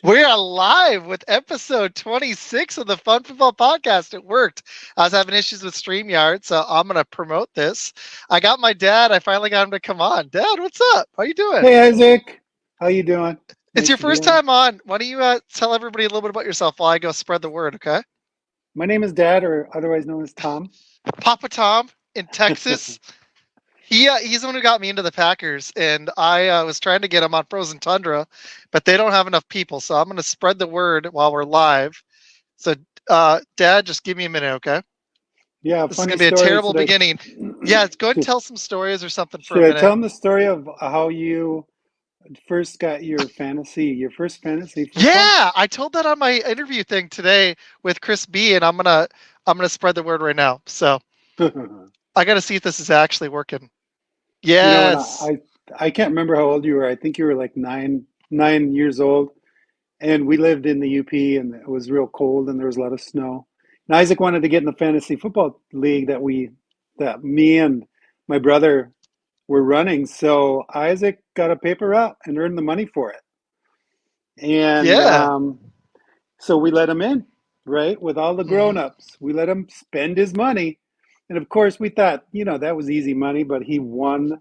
We are live with episode 26 of the Fun Football Podcast. It worked. I was having issues with StreamYard, so I'm going to promote this. I got my dad. I finally got him to come on. Dad, what's up? How you doing? Hey Isaac, how you doing? It's Nice your to be first on. time on. Why don't you tell everybody a little bit about yourself while I go spread the word, okay? My name is Dad, or otherwise known as Tom. Papa Tom in Texas. He's the one who got me into the Packers, and I was trying to get him on Frozen Tundra, but they don't have enough people, so I'm going to spread the word while we're live. So, Dad, just give me a minute, okay? Yeah, This is going funny to be a story. terrible beginning. Yeah, go ahead and should, tell some stories or something for a should I tell minute. them the story of how you first got your first fantasy football? Yeah, I told that on my interview thing today with Chris B, and I'm gonna spread the word right now. So you I got to see if this is actually working. know, when Yes. I can't remember how old you were. I think you were like 9 years old, and we lived in the UP, and it was real cold, and there was a lot of snow. And Isaac wanted to get in the fantasy football league that me and my brother were running. So Isaac got a paper route and earned the money for it. And Yeah. so we let him in, right? With all the Hmm. grown-ups. We let him spend his money. And of course, we thought, that was easy money, but he won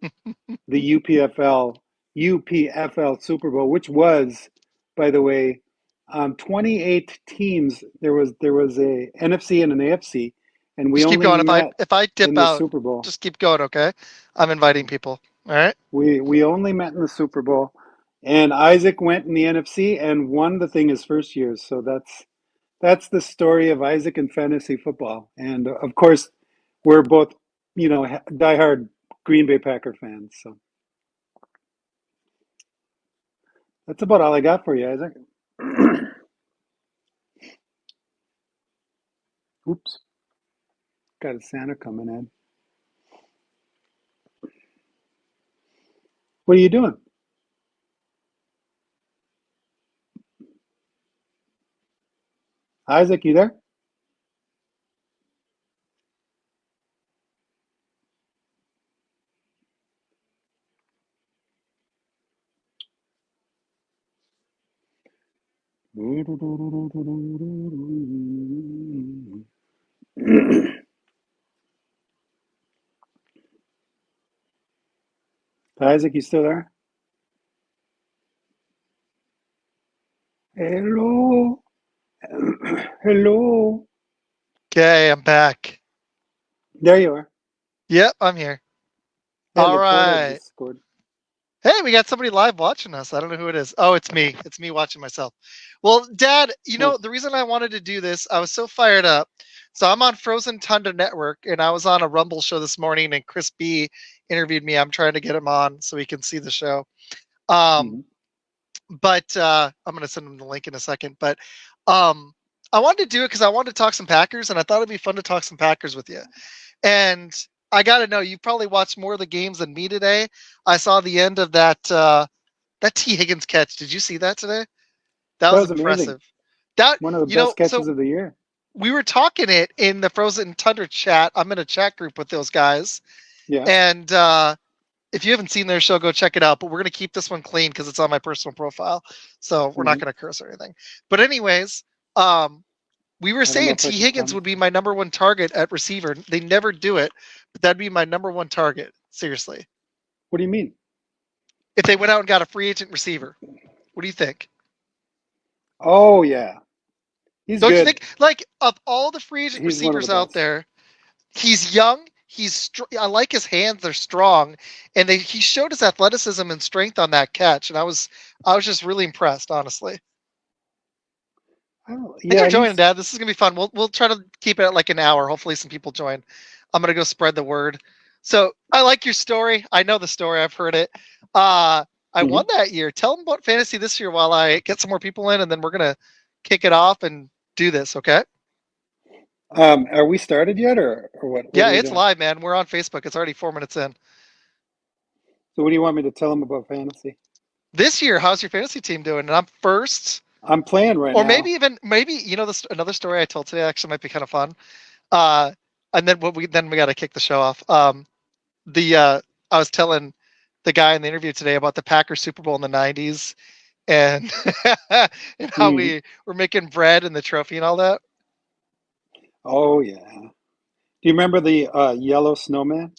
the UPFL Super Bowl, which was, by the way, 28 teams. There was a NFC and an AFC, and we Just keep only going. If I met if I dip in the out, Super Bowl. just keep going. Okay. I'm inviting people. All right. We only met in the Super Bowl, and Isaac went in the NFC and won the thing his first year. So that's the story of Isaac and fantasy football. And of course, we're both diehard Green Bay Packer fans. So that's about all I got for you, Isaac. Oops, got a Santa coming in. What are you doing, Isaac? You there? Isaac, you still there? Hello, hello. Okay, I'm back. There you are. Yep, I'm here. Hey, All Laporta right. just scored. Hey, we got somebody live watching us. I don't know who it is. Oh, it's me. It's me watching myself. Well, Dad, Oh. the reason I wanted to do this, I was so fired up. So I'm on Frozen Tundra Network, and I was on a Rumble show this morning, and Chris B interviewed me. I'm trying to get him on so he can see the show. Um, Mhm. but I'm gonna send him the link in a second. But um, I wanted to do it because I wanted to talk some Packers, and I thought it'd be fun to talk some Packers with you. And I got to know, you probably watched more of the games than me today. I saw the end of that T Higgins catch. Did you see that today? That That was was amazing. impressive. That One of the best catches so of the year. we were talking it in the Frozen Tundra chat. I'm in a chat group with those guys, Yeah. and if you haven't seen their show, go check it out. But we're gonna keep this one clean because it's on my personal profile, so we're not Hmm. gonna curse or anything. But anyways, um, we were I don't know saying if I T can Higgins comment. would be my number one target at receiver. They never do it, but that'd be my number one target. Seriously, What do you mean? if they went out and got a free agent receiver, what do you think? Oh yeah, he's Don't you good. think? Like of all the free agent He's one of the receivers out best. there, he's young. I like his hands; they're strong, and he showed his athleticism and strength on that catch. And I was just really impressed, honestly. Oh Thanks for yeah, joining, he's. Dad. This is gonna be fun. We'll try to keep it at like an hour. Hopefully, some people join. I'm gonna go spread the word. So I like your story. I know the story. I've heard it. I won Mhm. that year. Tell them about fantasy this year while I get some more people in, and then we're gonna kick it off and do this. Okay? Are we started yet, or what? What Yeah, are we it's doing? live, man. We're on Facebook. It's already 4 minutes in. So what do you want me to tell him about fantasy? This year, how's your fantasy team doing? And I'm first, I'm playing right or maybe now. even maybe this another story I told today actually might be kind of fun. Uh, and then we got to kick the show off. The I was telling the guy in the interview today about the Packers Super Bowl in the '90s, and and how Hmm. we were making bread and the trophy and all that. Oh yeah. Do you remember the yellow snowman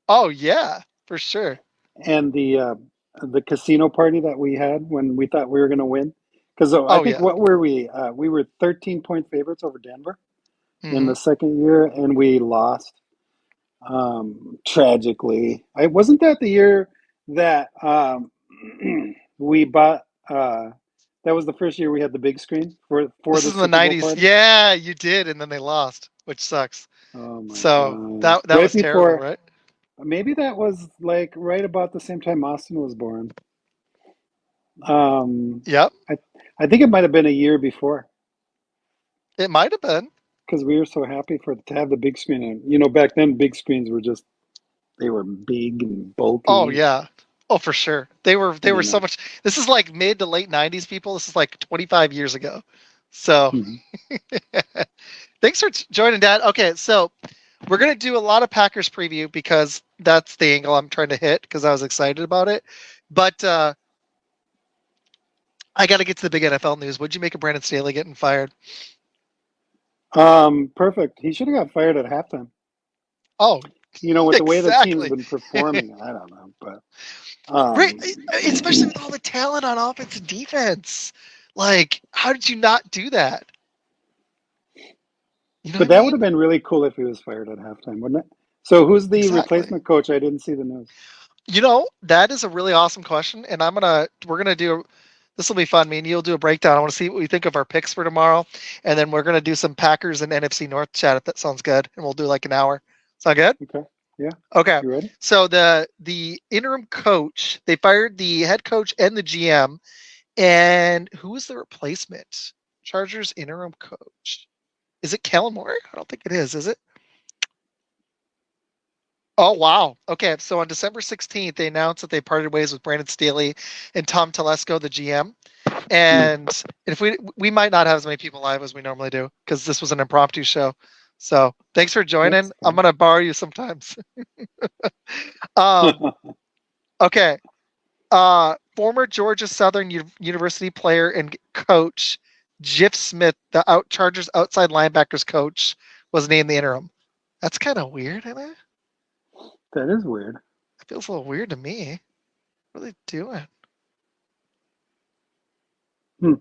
Oh yeah, for sure. and the casino party that we had when we thought we were going to win? Because I Oh think yeah. what were we? We were 13-point favorites over Denver in Hmm. the second year, and we lost tragically. I wasn't that the year that we bought. That was the first year we had the big screen for This the is in the Super Bowl '90s. party. Yeah, you did, and then they lost, which sucks. Oh my So God! that Right was terrible, before, right? maybe that was like right about the same time Austin was born. Um, Yep, I I think it might have been a year before it might have been. because we were so happy for to have the big screen. And you know, back then big screens were just they were big and Oh bulky. yeah. Oh, for sure. They were You so know. much. This is like mid to late '90s people. This is like 25 years ago. So Mhm. thanks for joining, Dad. Okay, so we're gonna do a lot of Packers preview because that's the angle I'm trying to hit because I was excited about it. But I got to get to the big NFL news. What'd you make of Brandon Staley getting fired? Perfect. He should have got fired at halftime. Oh, You know, with the way the team's exactly. been performing, I don't know, but Right, um, especially with all the talent on offense and defense. Like, how did you not do that? You know what but I that would have mean? been really cool if he was fired at halftime, wouldn't it? So, who's the Exactly. replacement coach? I didn't see the news. You know, that is a really awesome question, and we're gonna do this will be fun. Me and you'll do a breakdown. I want to see what we think of our picks for tomorrow, and then we're gonna do some Packers and NFC North chat if that sounds good, and we'll do like an hour. Sound good? Okay, yeah, Okay. you ready? So the interim coach, they fired the head coach and the GM, and who is the replacement? Chargers interim coach. Is it Kellen Moore? I don't think it is. Is it? Oh wow. Okay, so on December 16th, they announced that they parted ways with Brandon Staley and Tom Telesco, the GM. Mm. And if we might not have as many people live as we normally do because this was an impromptu show. So thanks for That's joining. I'm fine. gonna borrow you sometimes. Um, okay. Former Georgia Southern University player and coach Jiff Smith, the Chargers outside linebackers coach, was named the interim. That's kind of weird, isn't it? That is weird. It feels a little weird to me. What are they doing? Hmm.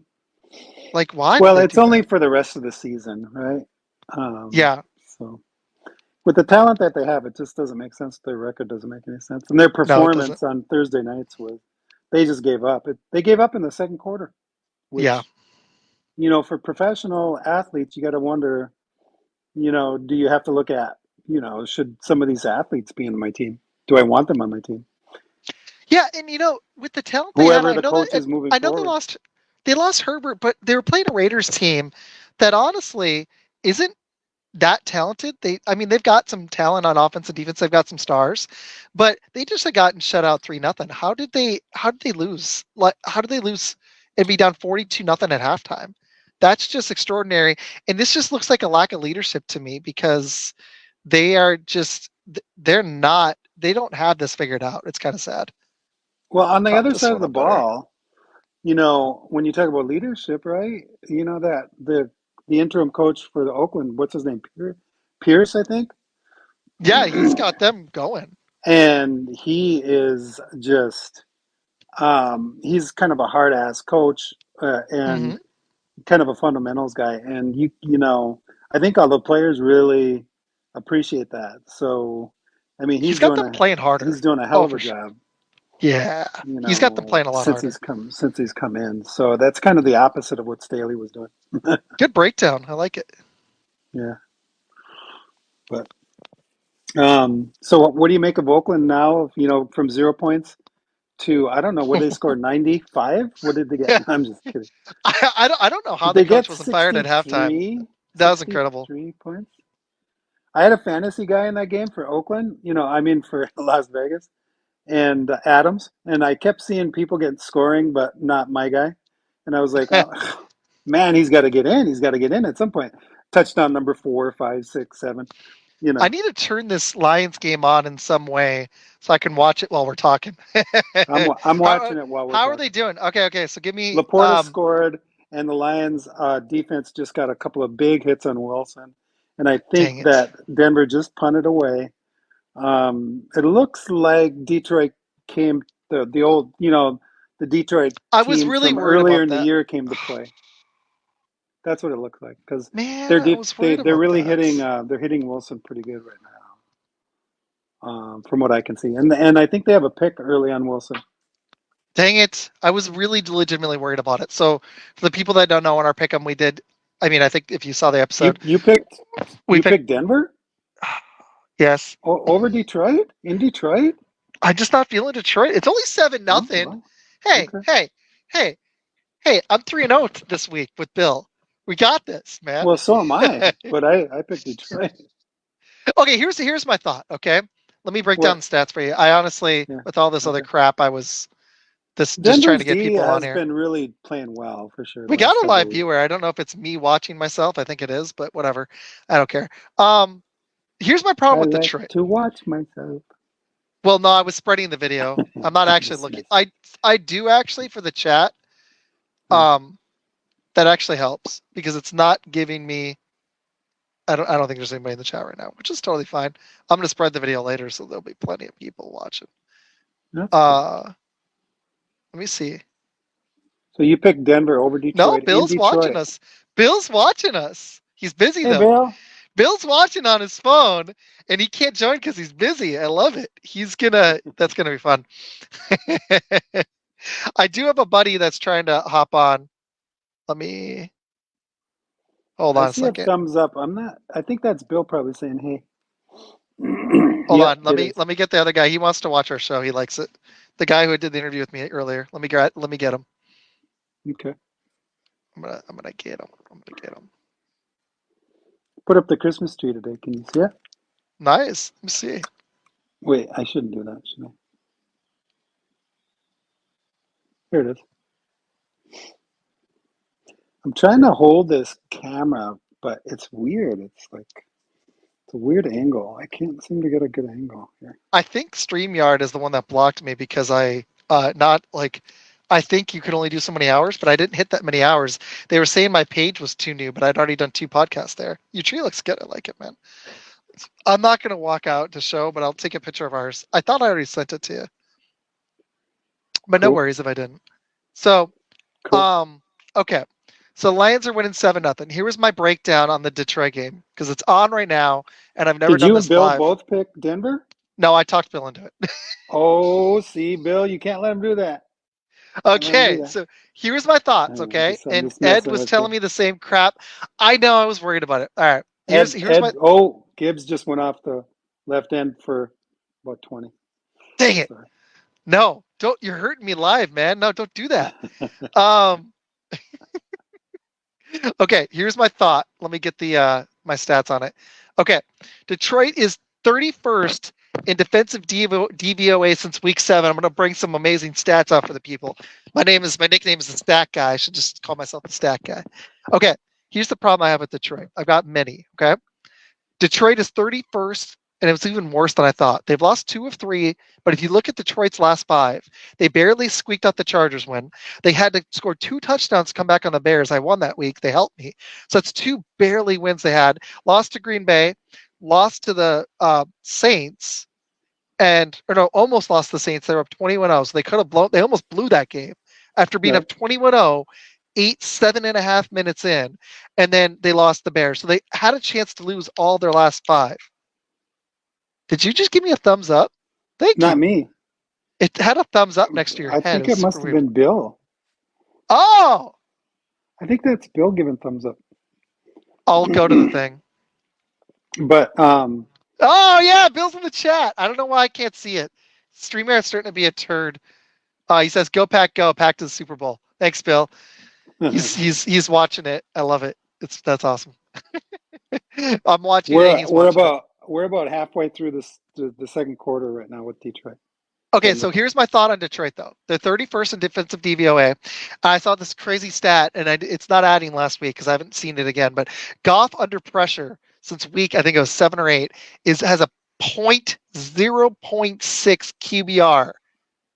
Like, why did Well, they it's do only that? for the rest of the season, right? Yeah, So with the talent that they have, it just doesn't make sense. Their record doesn't make any sense, and their no, it doesn't. performance on Thursday nights was they just gave up. They gave up in the second quarter, Yeah, which you know, for professional athletes, you got to wonder, you know, do you have to look at, you know, should some of these athletes be on my team? Do I want them on my team? yeah, and with the talent they had, Whoever I the know that, coach and is moving I know forward. they lost Herbert, but they were playing a Raiders team that honestly isn't that talented. I mean, they've got some talent on offense and defense. They've got some stars, but they just had gotten shut out 3-0. How did they lose? Like, how did they lose and be down 42-0 at halftime? That's just extraordinary. And this just looks like a lack of leadership to me because they are just they don't have this figured out. It's kind of sad. Well, on the Tom other does side of sort the of better. ball, you know, when you talk about leadership, right? You know that the interim coach for the Oakland, what's his name? Pierce, I think. Yeah, he's got them going. And he is just he's kind of a hard ass coach and Hmm. kind of a fundamentals guy. And you know, I think all the players really appreciate that. So, I mean, He's got them playing harder. he's doing a hell Oh, of a for sure. job, Yeah, you he's got them know, playing a lot harder. since he's come in. So that's kind of the opposite of what Staley was doing. Good breakdown. I like it. Yeah, but so what do you make of Oakland now? You know, from 0 points to I don't know what they scored 95. What did they get? Yeah, I'm just kidding. I don't know how Did the they coach get wasn't fired at halftime. 63? That was incredible. 63 points? I had a fantasy guy in that game for Oakland. You know, I mean for Las Vegas and Adams, and I kept seeing people get scoring, but not my guy. And I was like, oh, man, he's got to get in. He's got to get in at some point. Touchdown number 4, 5, 6, 7. You I know, need to turn this Lions game on in some way so I can watch it while we're talking. I'm how watching it while we're how are they talking. doing? Okay. So give me Laporta scored, and the Lions' defense just got a couple of big hits on Wilson, and I dang think it. that Denver just punted away. It looks like Detroit came the old, the Detroit I was team really from worried earlier about in the that. year came to play. That's what it looked like because Man, I was worried they're about really hitting that. they're hitting Wilson pretty good right now, from what I can see, and I think they have a pick early on Wilson. Dang it. I was really legitimately worried about it. So for the people that don't know, on our pick'em we did, I mean, I think if you saw the You episode, you picked we you picked, picked Denver yes. over Detroit in Detroit. I'm just not feeling Detroit. It's only 7 Oh nothing. well, Hey, okay. hey, hey, hey, I'm 3-0 this week with Bill. We got this, man. Well, so am I, but I picked Detroit. Okay, here's my thought, okay? Let me break down What? the stats for you. I honestly, Yeah. with all this other Okay. crap, I was this just trying to Denver's get D people on has here. been really playing well for sure the We got last a several live weeks. viewer. I don't know if it's me watching myself. I think it is, but whatever. I don't care. Um, Here's my problem I with like Detroit. to watch myself. Well, no, I was spreading the video. I'm not actually Nice, looking. nice. I do actually for the chat. Yeah. Um, that actually helps because it's not giving me. I don't think there's anybody in the chat right now, which is totally fine. I'm gonna spread the video later, so there'll be plenty of people watching. That's cool. Uh, Let me see. So you picked Denver over No, Detroit in Bill's watching Detroit. us. Bill's watching us. He's busy Hey, though. Bill. Bill's watching on his phone, and he can't join because he's busy. I love it. He's gonna. That's gonna be fun. I do have a buddy that's trying to hop on. Let me hold I on a see a second. thumbs up. I'm not. I think that's Bill probably saying, "Hey." Hold Yep, on. Let it me is. let me get the other guy. He wants to watch our show. He likes it. The guy who did the interview with me earlier. Let me get him. Okay. I'm gonna get him. I'm gonna get him. Put up the Christmas tree today. Can you see it? Nice. Let me see. Wait, I shouldn't do that, should I? Here it is. I'm trying to hold this camera, but it's weird. It's a weird angle. I can't seem to get a good angle here. I think StreamYard is the one that blocked me because I not like I think you could only do so many hours, but I didn't hit that many hours. They were saying my page was too new, but I'd already done 2 podcasts there. Your tree looks good. I like it, man. I'm not gonna walk out to show, but I'll take a picture of ours. I thought I already sent it to you, but no Cool, worries if I didn't. So, cool. um, okay. So Lions are winning 7-0. Here was my breakdown on the Detroit game because it's on right now, and I've never Did done you and this Bill live. both pick Denver? No, I talked Bill into it. Oh, see, Bill, you can't let him do that. Can't let him do Okay, that. so here's my thoughts. I'm Okay, I'm and just Ed messing was with telling you. me the same crap. I know I was worried about it. All right, here's my. Oh, Gibbs just went off the left end for about 20. Dang it! Sorry. No, don't. You're hurting me live, man. No, don't do that. Um. Okay, here's my thought. Let me get the my stats on it. Okay, Detroit is 31st in defensive DVOA since week 7. I'm going to bring some amazing stats up for the people. My nickname is the Stat Guy. I should just call myself the Stat Guy. Okay, here's the problem I have with Detroit. I've got many. Okay, Detroit is 31st, and it was even worse than I thought. They've lost 2 of 3, but if you look at Detroit's last 5, they barely squeaked out the Chargers win. They had to score 2 touchdowns to come back on the Bears. I won that week. They helped me. So it's 2 barely wins they had. Lost to Green Bay, lost to the Saints, and or no, almost lost to the Saints. They were up 21-0. So they almost blew that game after being Right. up 21-0 7.5 minutes in, and then they lost the Bears. So they had a chance to lose all their last 5. Did you just give me a thumbs up? Thank Not you. me. It had a thumbs up next to your I head. It think was it super must have weird. been Bill. Oh, I think that's Bill giving thumbs up. I'll go to the thing. But Oh yeah, Bill's in the chat. I don't know why I can't see it. StreamYard's starting to be a turd. He says, "Go Pack, go Pack to the Super Bowl." Thanks, Bill. He's watching it. I love it. That's awesome. I'm watching it. He's watching it. we're about halfway through the second quarter right now with Detroit. Okay, Denver. so here's my thought on Detroit, though. They're 31st in defensive DVOA. I saw this crazy stat, and it's not adding last week because I haven't seen it again. But Goff under pressure since week, I think it was 7 or 8, has a point 0.6 QBR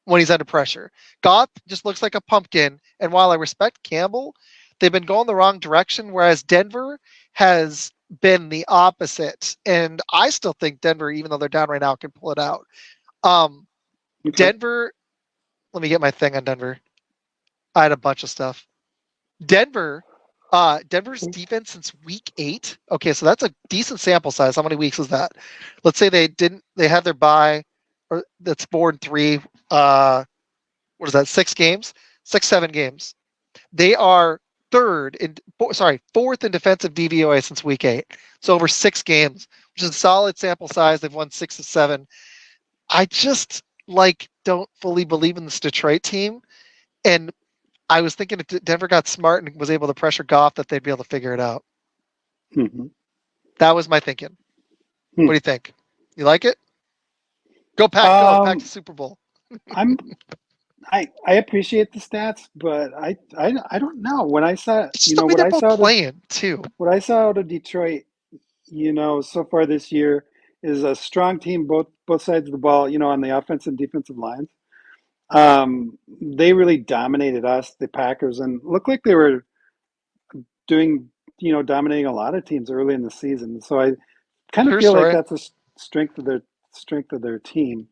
when he's under pressure. Goff just looks like a pumpkin. And while I respect Campbell, they've been going the wrong direction, whereas Denver has been the opposite. And I still think Denver, even though they're down right now, can pull it out. Um, Okay. Denver, let me get my thing on Denver. I had a bunch of stuff. Denver, Denver's defense since week 8. Okay, so that's a decent sample size. How many weeks is that? Let's say they had their bye, or that's 4-3. What is that? 6 games, 6, 7 games. They are fourth in defensive DVOA since week 8. So over 6 games, which is a solid sample size. They've won 6 of 7. I just don't fully believe in this Detroit team, and I was thinking if Denver got smart and was able to pressure Goff, that they'd be able to figure it out. Mm-hmm. That was my thinking. Hmm. What do you think? You like it? Go Pack, go Pack to Um, Super Bowl. I'm I appreciate the stats, but I don't know. When I saw, It's just the way what they're I both saw the playing too. what I saw out of Detroit, so far this year is a strong team, both sides of the ball, on the offensive and defensive lines. They really dominated us, the Packers, and looked like they were doing, dominating a lot of teams early in the season. So I kind of True feel like story. that's a strength of their team.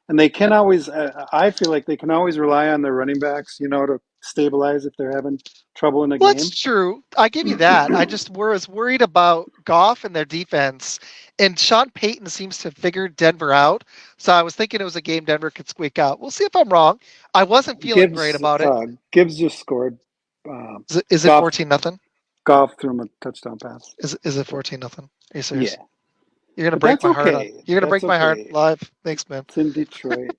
And they can always, I feel like they can always rely on their running backs, to stabilize if they're having trouble in a Well, game. that's true. I give you that. I just was worried about Goff and their defense, and Sean Payton seems to have figured Denver out. So I was thinking it was a game Denver could squeak out. We'll see if I'm wrong. I wasn't feeling great Gibbs, about it. Gibbs just scored. Uh, Is it golf, 14-0? golf threw him a touchdown pass. Is it 14-0? Are you serious? Yeah, You're gonna but break that's my heart on. okay. You're gonna That's break my heart okay. live. Thanks, man. It's in Detroit.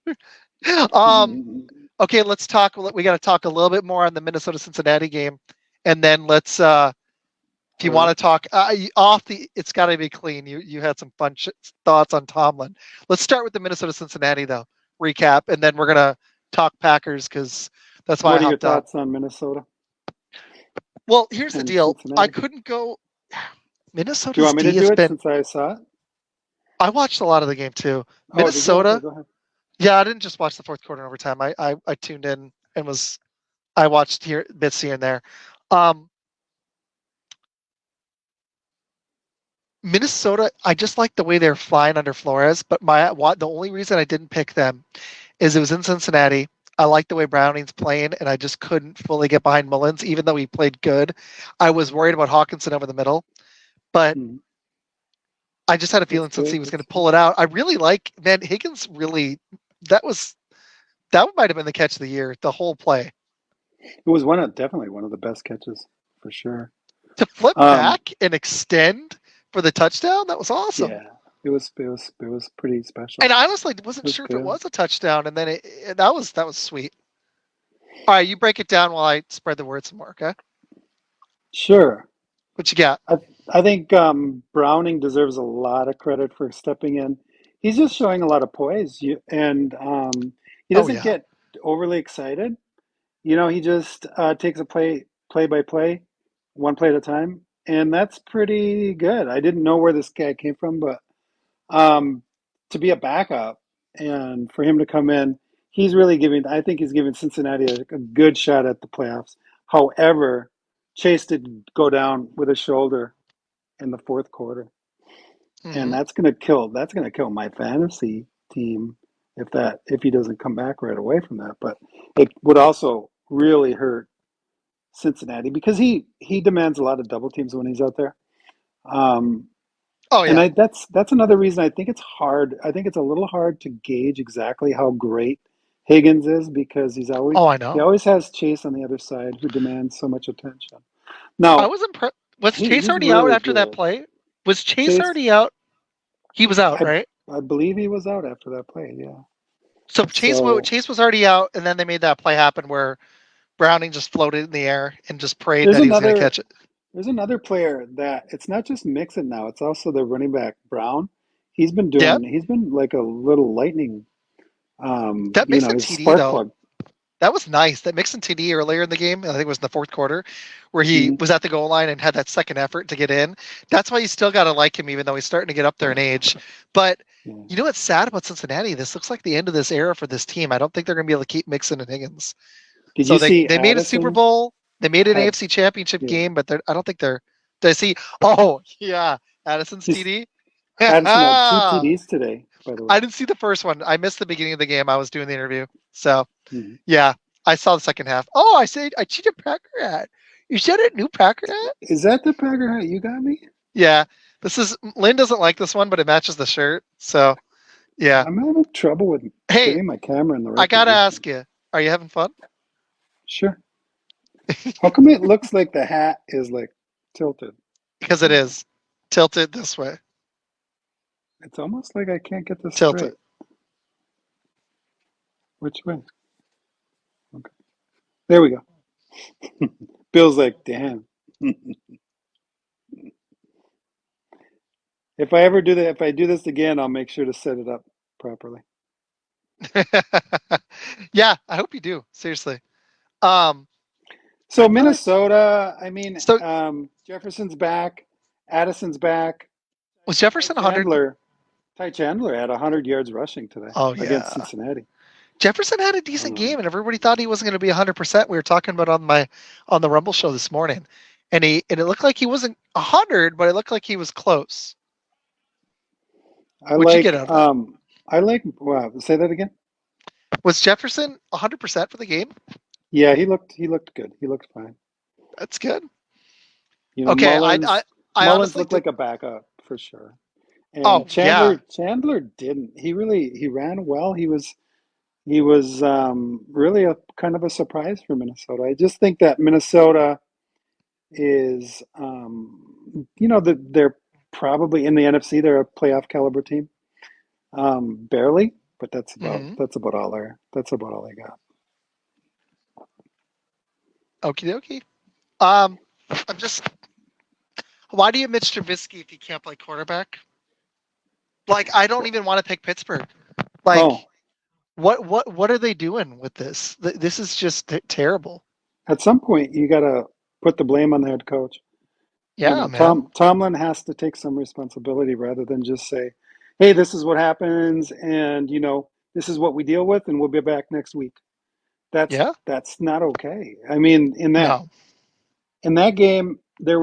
um. Mm, Okay, let's talk. We got to talk a little bit more on the Minnesota Cincinnati game, and then let's. If you all right. want to talk off the, it's got to be clean. You had some fun thoughts on Tomlin. Let's start with the Minnesota Cincinnati though. Recap, and then we're gonna talk Packers because that's why I What are your hopped on. thoughts on Minnesota Well, here's the and deal. I Cincinnati? couldn't go. Do you Minnesota's want me to D do has it been. since I saw it? I watched a lot of the game too. Oh, did you? Okay, Minnesota. go ahead. Yeah, I didn't just watch the fourth quarter and overtime. I tuned in and I watched bits here and there. Um, Minnesota, I just like the way they're flying under Flores, but the only reason I didn't pick them is it was in Cincinnati. I like the way Browning's playing, and I just couldn't fully get behind Mullins, even though he played good. I was worried about Hawkinson over the middle, but Hmm. I just had a That's feeling since he good. was going That's to good. pull it out. I really like, man, Higgins really, that was, that might have been the catch of the year, the whole play. It was definitely one of the best catches for sure. To flip Um, back and extend for the touchdown, that was awesome. yeah, it was pretty special. And I honestly It wasn't was sure if it good. was a touchdown, and then that was sweet. All right, you break it down while I spread the word some more. Okay, Sure. what you got? I I think Browning deserves a lot of credit for stepping in. He's just showing a lot of poise, and he Oh doesn't yeah. get overly excited. He just takes a play by play, one play at a time, and that's pretty good. I didn't know where this guy came from, but um, to be a backup and for him to come in, he's really giving. I think he's giving Cincinnati a good shot at the playoffs. However, Chase did go down with a shoulder in the fourth quarter, and Hmm. that's gonna kill my fantasy team if he doesn't come back right away from that. But it would also really hurt Cincinnati because he demands a lot of double teams when he's out there. Um, Oh and yeah. that's another reason I think it's hard. I think it's a little hard to gauge exactly how great Higgins is because Oh, I he know. always has Chase on the other side who demands so much attention. I Now was impressed. Was Chase he's already out really after that good. play? Was Chase Chase, already out? He was out, I right? I believe he was out after that play. Yeah. So So Chase was already out, and then they made that play happen where Browning just floated in the air and just prayed there's that he was going to another catch it. there's another player that it's not just Mixon now. It's also the running back Brown. Yeah, He's been like a little lightning. that makes a His TD spark though. plug. That was nice. That Mixon TD earlier in the game, I think it was in the fourth quarter, where he Hmm. was at the goal line and had that second effort to get in. That's why you still got to like him, even though he's starting to get up there in age. But Yeah. you know what's sad about Cincinnati? This looks like the end of this era for this team. I don't think they're going to be able to keep Mixon and Higgins. Did So you they see they made a Super Addison Bowl, they made an had? AFC Championship Yeah, game, but I don't think they're. Did I see? Oh yeah, Addison's he's TD. Addison had two I TDs today, by the way. didn't see the first one. I missed the beginning of the game. I was doing the interview. So Mhm. yeah, I saw the second half. Oh, I said I cheated Packer hat. You said it, new Packer hat? Is that the Packer hat you got me? Yeah. This is Lynn doesn't like this one, but it matches the shirt. So yeah. I'm having trouble with Hey, getting my camera in the I right gotta position. ask you, are you having fun? Sure. How come it looks like the hat is like tilted? Because it is. Tilt it this way. It's almost like I can't get this Tilt it. straight. Which way? Okay. There we go. Bill's like, damn. If I do this again, I'll make sure to set it up properly. Yeah, I hope you do. Seriously. Um, So I'm not. Minnesota, I mean, So Jefferson's back, Addison's back. was Ty Jefferson 100? Chandler, Ty Chandler had 100 yards rushing today Oh against yeah. Cincinnati. Jefferson had a decent game, Um, and everybody thought he wasn't going to be 100%. We were talking about on the Rumble show this morning, and it looked like he wasn't 100, but it looked like he was close. I What'd you get like, out of that? wow, say that again. Was Jefferson 100% for the game? Yeah, he looked good. He looked fine. That's good. You know, Okay, I Mullins honestly looked did. like a backup for sure. And Oh yeah, Chandler didn't. He ran well. He was really a kind of a surprise for Minnesota. I just think that Minnesota is, they're probably in the NFC. They're a playoff caliber team, barely, but mm-hmm. that's about all I got. Okie dokie. Um, I'm just. Why do you Mitch Trubisky if you can't play quarterback? Like, I don't even want to pick Pittsburgh. Like, Oh, what are they doing with this? This is just terrible. at some point you got to put the blame on the head coach. You Yeah, know, man. Tomlin has to take some responsibility rather than just say, "Hey, this is what happens, and this is what we deal with, and we'll be back next week." Yeah. That's not okay. I mean, No. in that game, there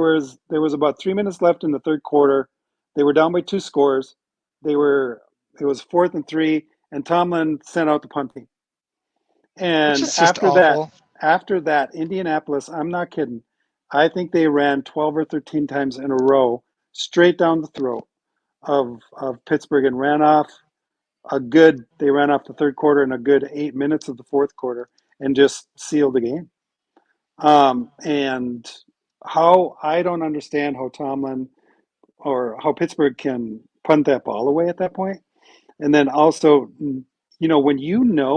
was about 3 minutes left in the third quarter. They were down by two scores. They were it was 4th and 3, and Tomlin sent out the punt team. Which And is just awful. after that, Indianapolis, I'm not kidding. I think they ran 12 or 13 times in a row, straight down the throat of Pittsburgh, and they ran off the third quarter and a good 8 minutes of the fourth quarter, and just sealed the game. And how I don't understand how Tomlin or how Pittsburgh can punt that ball away at that point. And then also, when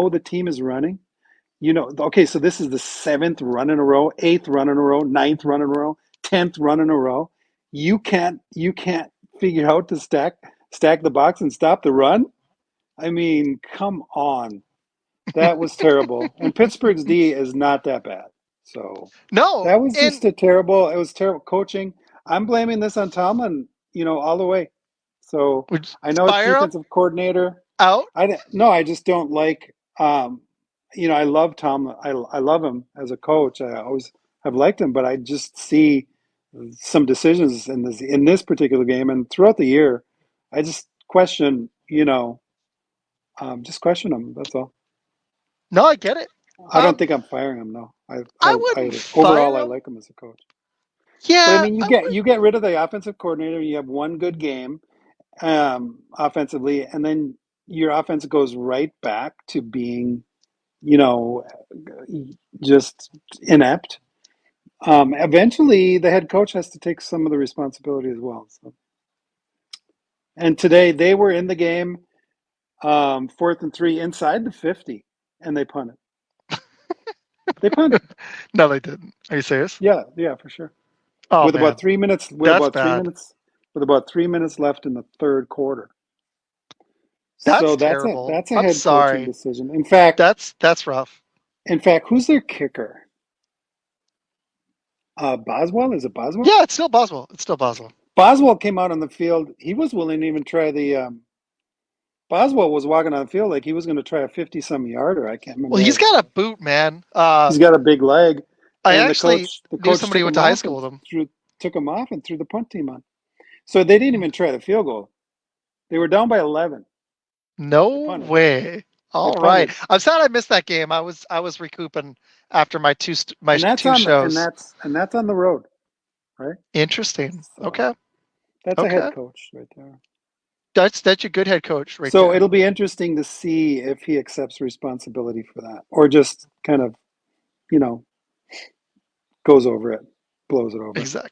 the team is running, okay, so this is the seventh run in a row, eighth run in a row, ninth run in a row, 10th run in a row. You can't figure out to stack the box and stop the run. I mean, come on. That was terrible. And Pittsburgh's D is not that bad. So No, that was and just it was terrible coaching. I'm blaming this on Tomlin, all the way. So would I know it's fire him defensive coordinator. out. No, I just don't like, I love Tomlin. I love him as a coach. I always have liked him, but I just see some decisions in this particular game and throughout the year. I just question him. That's all. No, I get it. I don't Um, think I'm firing him. No, I wouldn't overall fire I him. like him as a coach. But I Yeah, mean, I would. you get rid of the offensive coordinator. You have one good game, offensively, and then your offense goes right back to being, you know, just inept. Eventually, the head coach has to take some of the responsibility as well. So, and today they were in the game, 4th and 3 inside the 50, and they punted. They punted. No, they didn't. Are you serious? Yeah, yeah, for sure. Oh With about man, 3 minutes, that's bad. with about 3 minutes left in the third quarter. So That's terrible. that's a I'm head coaching sorry. decision. In fact, That's rough. In fact, who's their kicker? Boswell? Is it Boswell? Yeah, it's still Boswell. It's still Boswell. Boswell came out on the field. He was willing to even try the. Boswell was walking on the field like he was going to try a 50-some yarder. I can't Well, remember how he's he got threw a it. boot, man. He's got a big leg, I and actually the knew coach somebody took who went him to high off school and with him. took him off and threw the punt team on. So they didn't even try the field goal. They were down by 11. No They punted. way. They All right. punted, I'm sad I missed that game. I was recouping after my and that's two on shows. that's on the road, right? Interesting. So Okay. that's a head Okay. coach right there. That's a good head coach right So there. it'll be interesting to see if he accepts responsibility for that, or just kind of, you know, goes over it, blows it over. Exactly.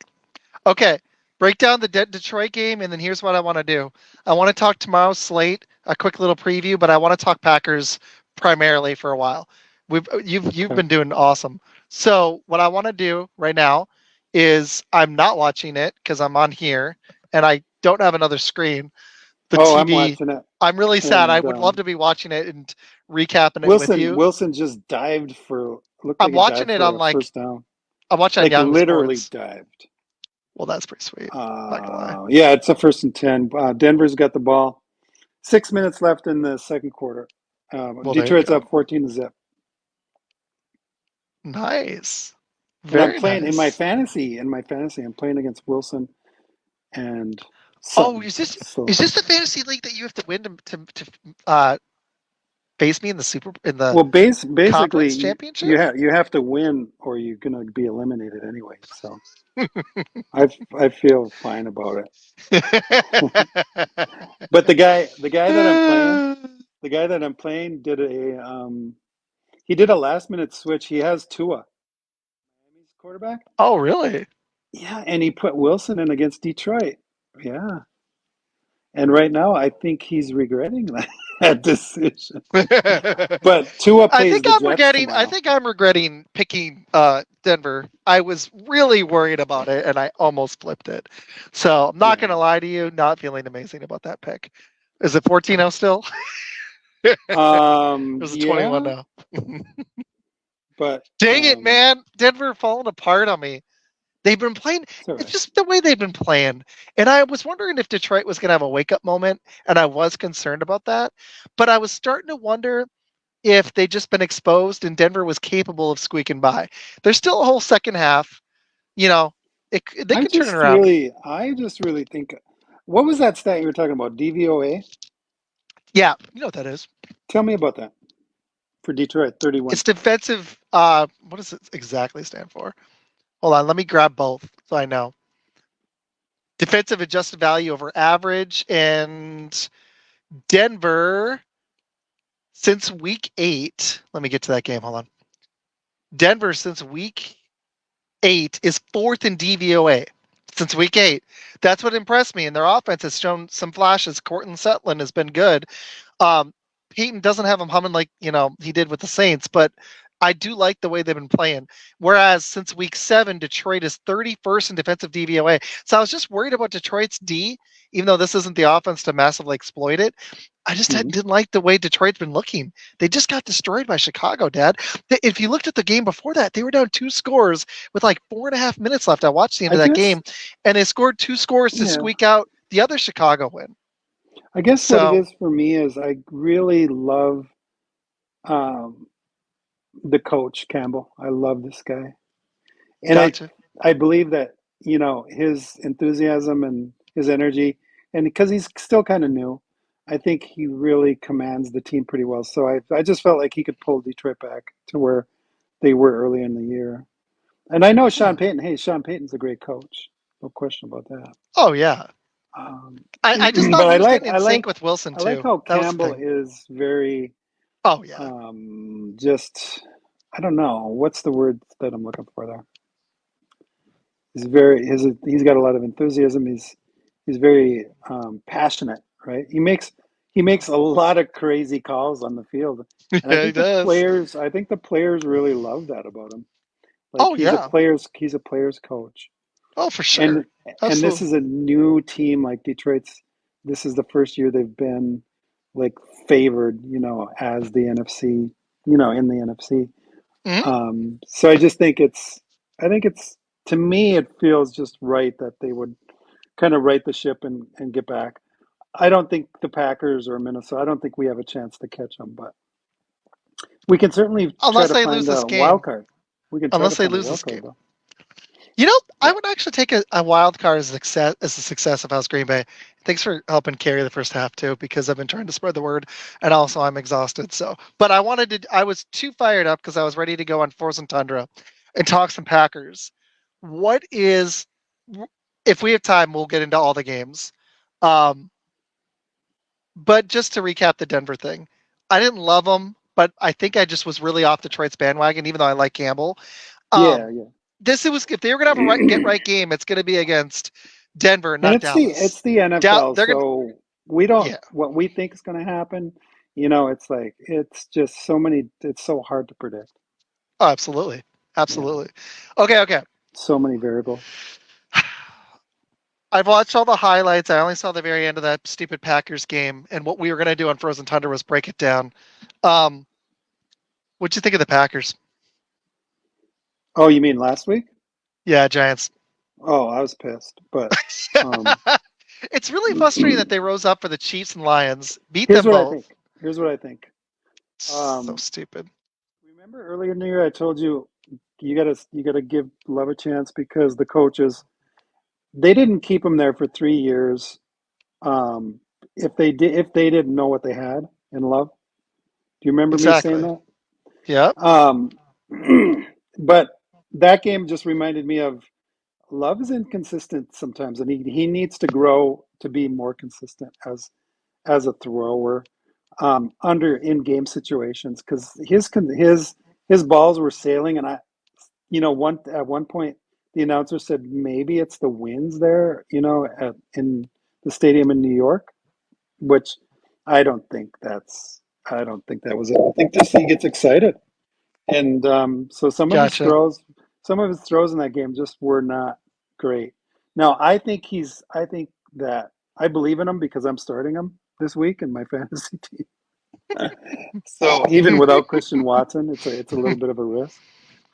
Okay, break down the Detroit game, and then here's what I want to do. I want to talk tomorrow's slate, a quick little preview, but I want to talk Packers primarily for a while. You've Okay. been doing awesome. So what I want to do right now is I'm not watching it because I'm on here and I don't have another screen. The Oh, I'm TV. watching it, I'm really sad. I and would love to be watching it and recapping it with you. Wilson just dived for looked I'm like he watching dived it on for a like first down, I'm watching on like Yahoo literally Sports. dived. Well, that's pretty sweet. Not gonna lie. Yeah, it's a 1st and 10. Denver's got the ball. 6 minutes left in the second quarter. Well, there you Detroit's go. up 14-0. Nice. And I'm Very playing nice. In my fantasy, I'm playing against Wilson and Oh, Sutton. is So, this the fantasy league that you have to win to uh face me in the well, conference basically, championship? you have to win, or you're going to be eliminated anyway. So, I feel fine about it. But the guy that I'm playing did he did a last minute switch. He has Tua, Miami's quarterback. Oh, really? Yeah, and he put Wilson in against Detroit. Yeah. And right now, I think he's regretting that decision. But Tua plays the Jets I tomorrow. think I'm regretting picking Denver. I was really worried about it and I almost flipped it. So I'm not Yeah. gonna lie to you, not feeling amazing about that pick. Is it 14-0 still? It was a 21 Yeah, now. but Dang it, man. Denver falling apart on me. They've been playing. it's all It's right. just the way they've been playing. And I was wondering if Detroit was going to have a wake up moment. And I was concerned about that. But I was starting to wonder if they'd just been exposed and Denver was capable of squeaking by. There's still a whole second half. You know, they could turn it around. I just really think, what was that stat you were talking about? DVOA? Yeah, you know what that is. Tell me about that for Detroit, 31. It's defensive. What does it exactly stand for? Hold on. Let me grab both so I know. Defensive adjusted value over average. And Denver since week 8, let me get to that game. Hold on. Denver since week 8 is fourth in DVOA since week 8. That's what impressed me. And their offense has shown some flashes. Cortland Sutton has been good. Um, Peyton doesn't have him humming like he did with the Saints, but I do like the way they've been playing. Whereas since week 7, Detroit is 31st in defensive DVOA. So I was just worried about Detroit's D, even though this isn't the offense to massively exploit it. I just Mhm. didn't like the way Detroit's been looking. They just got destroyed by Chicago, Dad. If you looked at the game before that, they were down 2 scores with like 4.5 minutes left. I watched the end I of that guess, game, and they scored 2 scores to yeah, squeak out the other Chicago win. I guess what it So is for me is I really love um, the coach, Campbell. I love this guy. And gotcha. I believe that, his enthusiasm and his energy, and because he's still kind of new, I think he really commands the team pretty well. So I just felt like he could pull Detroit back to where they were early in the year. And I know Hmm. Sean Payton. Hey, Sean Payton's a great coach. No question about that. Oh yeah. Um, I just thought but he was getting in sync with Wilson I like too. how That was the Campbell thing. is very Oh yeah. just I don't know what's the word that I'm looking for there. He's got a lot of enthusiasm. He's very passionate, right? He makes a lot of crazy calls on the field, and Yeah, he does. I think the players really love that about him. Like Oh yeah. he's a players coach, Oh for and sure. this Absolutely. is a new team like Detroit's. This is the first year they've been like favored, as the NFC, in the NFC. Mhm. So I just think I think it's, to me, it feels just right that they would kind of right the ship and get back. I don't think the Packers or Minnesota, I don't think we have a chance to catch them, but we can certainly try Unless to they lose find this a wild game. card. We can try to Unless they find a lose this wild card, game. though. I But would actually take a wild card as a success if I was Green Bay. Thanks for helping carry the first half too, because I've been trying to spread the word, and also I'm exhausted. So, but I wanted to. I was too fired up because I was ready to go on Frozen Tundra and talk some Packers. What is, if we have time, we'll get into all the games. Um, but just to recap the Denver thing, I didn't love them, but I think I just was really off Detroit's bandwagon, even though I like Campbell. yeah, Um, this it was if they were gonna have a get yeah. right game, it's gonna be against Denver, And not Dallas. it's the NFL, They're gonna, so we don't, yeah, what we think is going to happen. It's like it's just so many. It's so hard to predict. oh, absolutely, Yeah, absolutely. Okay. so many variables. I've watched all the highlights. I only saw the very end of that stupid Packers game, and what we were gonna do on Frozen Tundra was break it down. Um, what'd you think of the Packers? Oh, you mean last week? Yeah, Giants. Oh, I was pissed, but um, It's really frustrating that they rose up for the Chiefs and Lions, beat here's them what I both. think. Here's what I think. So Um, stupid. remember earlier in the year I told you you gotta give Love a chance because the coaches, they didn't keep him there for 3 years. Um, if they didn't know what they had in Love. Do you remember me saying Exactly. that? Yep. Um, but that game just reminded me of Love is inconsistent sometimes, and he needs to grow to be more consistent as a thrower under in game situations because his balls were sailing, and one at one point the announcer said maybe it's the winds there, in the stadium in New York, which I don't think that's I don't think that was it. I think just he gets excited. And so Gotcha. some of his throws in that game just were not great. Now, I think that I believe in him because I'm starting him this week in my fantasy team. So even without Christian Watson, it's a little bit of a risk.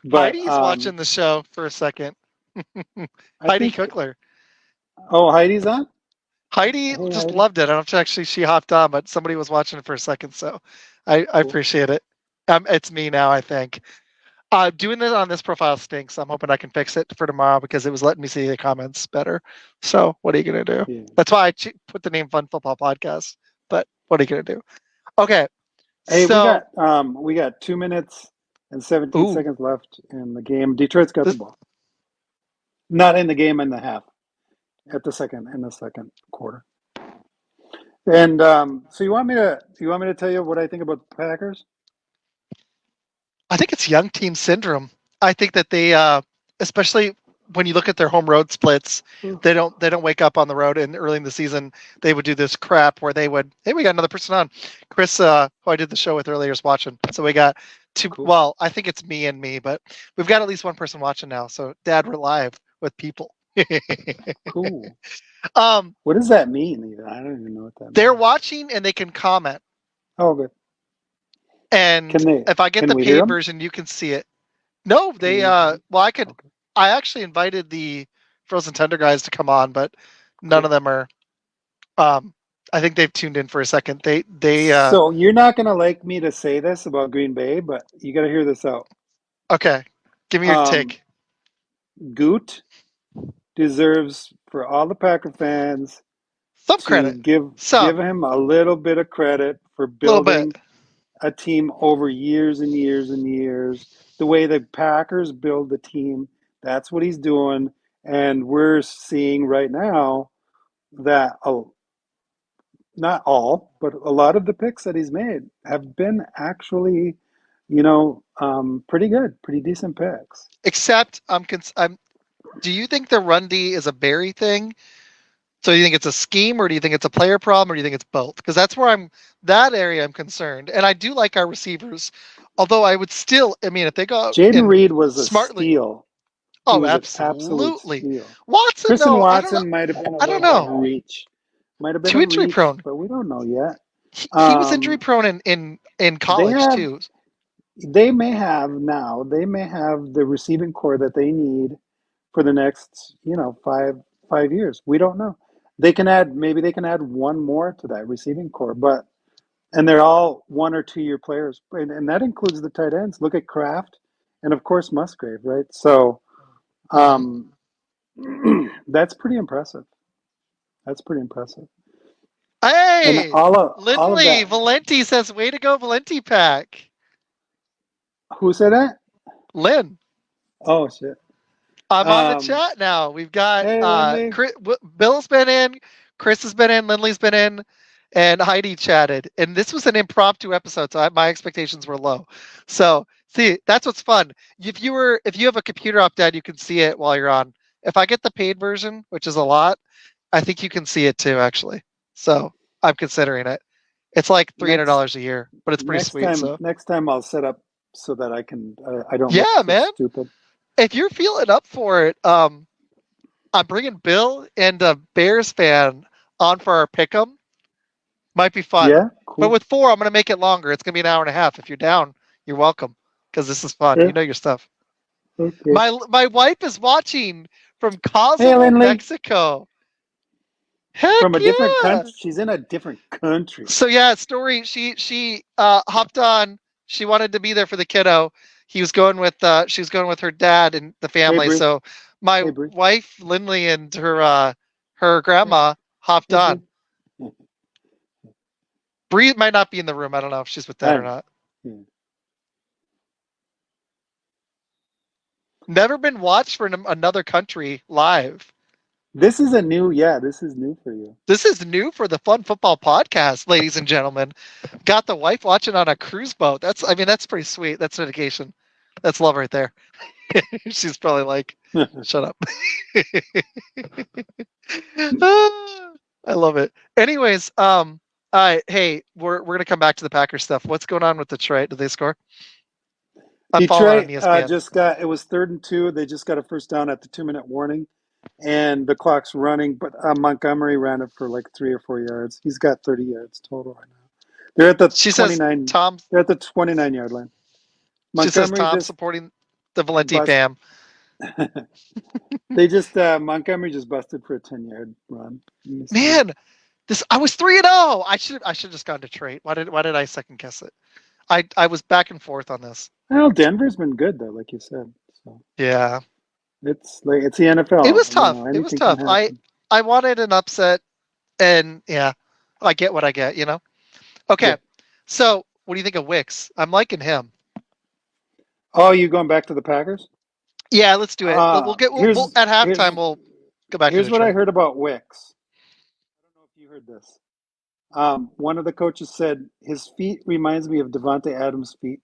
But Heidi's watching the show for a second. I Heidi think, Cookler. oh, Heidi's on. Heidi Hey, just Heidi, loved it. I don't know if actually she hopped on, but somebody was watching it for a second, so I cool. appreciate it. It's me now, I think. Doing it on this profile stinks. I'm hoping I can fix it for tomorrow because it was letting me see the comments better. So what are you gonna do? Yeah. That's why I put the name Fun Football Podcast. But what are you gonna do? Okay, Hey, so we got 2 minutes and 17 ooh, seconds left in the game. Detroit's got the this, ball. Not in the game, in the half. In the second quarter. And so you want me to tell you what I think about the Packers? I think it's young team syndrome. I think that they, especially when you look at their home road splits, they don't wake up on the road. And early in the season, they would do this crap where they would. Hey, we got another person on. Chris, who I did the show with earlier, is watching. So we got two. Cool. Well, I think it's me and me, but we've got at least one person watching now. So, Dad, we're live with people. Cool. um, What does that mean even? I don't even know what that they're means. watching and they can comment. Oh, good. And if I get Can the we hear paid them? version, you can see it. No, Can they we well I could Okay. I actually invited the Frozen Tender guys to come on, but none Cool. of them are um I think they've tuned in for a second. They So you're not gonna like me to say this about Green Bay, but you gotta hear this out. okay. Give me your Um, take. Goot deserves for all the Packer fans Some to credit. give Some. him a little bit of credit for A little bit. building a team over years and years and years. The way the Packers build the team, that's what he's doing. And we're seeing right now that not all, but a lot of the picks that he's made have been actually, pretty good, pretty decent picks. Except I'm do you think the run D is a Barry thing? So do you think it's a scheme or do you think it's a player problem or do you think it's both? Because that's where that area I'm concerned. And I do like our receivers. Although I would still, I mean, if they go Jaden in Reed was a smartly. steal. He Oh, was an absolute absolutely. steal. Watson, Christian though, I don't know. Watson might have been a I don't little bit of a know. reach. Might have been Too a injury reach, prone. but we don't know yet. He was injury Um, prone in they college have too. they may have the receiving core that they need for the next, five years. We don't know. Maybe they can add one more to that receiving core, but and they're all 1 or 2 year players, and that includes the tight ends. Look at Kraft, and of course Musgrave, right? So Mm-hmm. um, that's pretty impressive. That's pretty impressive. And Hey, all of Lindley that. Valenti says, "Way to go, Valenti pack." Who said that? Lynn, Oh shit. I'm on the Um, chat now. We've got hey Lindley. Bill's been in, Chris has been in, Lindley's been in, and Heidi chatted. And this was an impromptu episode, so my expectations were low. So see, that's what's fun. If you have a computer up, Dad, you can see it while you're on. If I get the paid version, which is a lot, I think you can see it too, actually. So I'm considering it. It's like Next $300 a year, but it's pretty sweet. So next time I'll set up so that I don't look yeah, so man. stupid. If you're feeling up for it, I'm bringing Bill and a Bears fan on for our pick'em. Might be fun. Yeah, But cool. with four, I'm gonna make it longer. It's gonna be an hour and a half. If you're down, you're welcome. Because this is fun. Yeah, You know your stuff. okay. My wife is watching from Hey Cozumel, Lindley. Mexico. Heck From a different yeah! country. She's in a different country. So yeah, story. She hopped on. She wanted to be there for the kiddo. She was going with her dad and the Hey family. Bree. So my Hey Bree. wife Lindley and her Hey, grandma hopped hey Bree. on. Bree might not be in the room. I don't know if she's with I that or know. not. Yeah. Never been watched from another country live. This is new for you. This is new for the Fun Football Podcast, ladies and gentlemen. Got the wife watching on a cruise boat. That's pretty sweet. That's dedication. That's love right there. She's probably like, shut up. I love it. Anyways, hey, we're gonna come back to the Packers stuff. What's going on with Detroit? Did they score? I'm following on Detroit ESPN. just got it was 3rd and 2. They just got a first down at the 2 minute warning, and the clock's running. But Montgomery ran it for like 3 or 4 yards. He's got 30 yards total right now. They're at the She says 29. Tom. They're at the 29 yard line. She says Montgomery Tom just supporting the Valenti bust. fam. They just Montgomery just busted for a 10 yard run. Let me see. Man, this I was 3-0. I should just gone Detroit. Why did I second guess it? I was back and forth on this. Well, Denver's been good though, like you said. So Yeah, it's the it was NFL. tough. It was Anything can tough. I happen. I wanted an upset, and yeah, I get what I get. Okay, Yeah. so what do you think of Wicks? I'm liking him. Oh, you going back to the Packers? Yeah, let's do it. We'll at halftime we'll go back to Here's what I Detroit. heard about Wicks. I don't know if you heard this. One of the coaches said his feet reminds me of Devonte Adams' feet.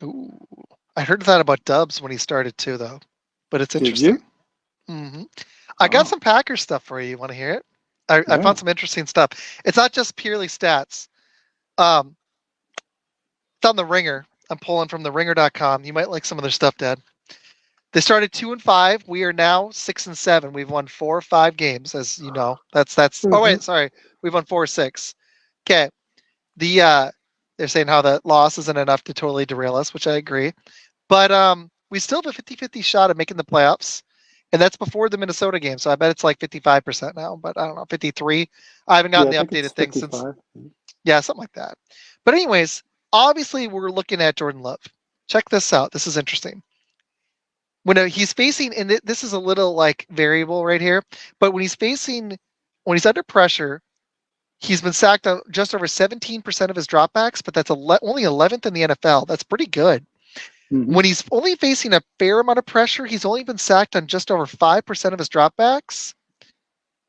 Ooh, I heard that about Dubs when he started too, though. But it's Did you? interesting. hmm I got Oh, some Packers stuff for you. You want to hear it? I yeah. found some interesting stuff. It's not just purely stats. Um, it's on the Ringer. I'm pulling from the Ringer.com. You might like some of their stuff, Dad. They started 2-5. We are now 6-7. We've won 4 or 5 games, as you know. That's. Oh Mm-hmm. wait, sorry. We've won 4 or 6. Okay. They're saying how the loss isn't enough to totally derail us, which I agree. But we still have a 50-50 shot at making the playoffs. And that's before the Minnesota game. So I bet it's like 55% now, but I don't know, 53. I haven't Yeah, gotten I the think it's updated thing since, 55. yeah, something like that. But anyways, obviously we're looking at Jordan Love. Check this out. This is interesting. When he's facing, and this is a little like variable right here, but when he's under pressure, he's been sacked on just over 17% of his dropbacks, but that's only 11th in the NFL. That's pretty good. Mm-hmm. When he's only facing a fair amount of pressure, he's only been sacked on just over 5% of his dropbacks.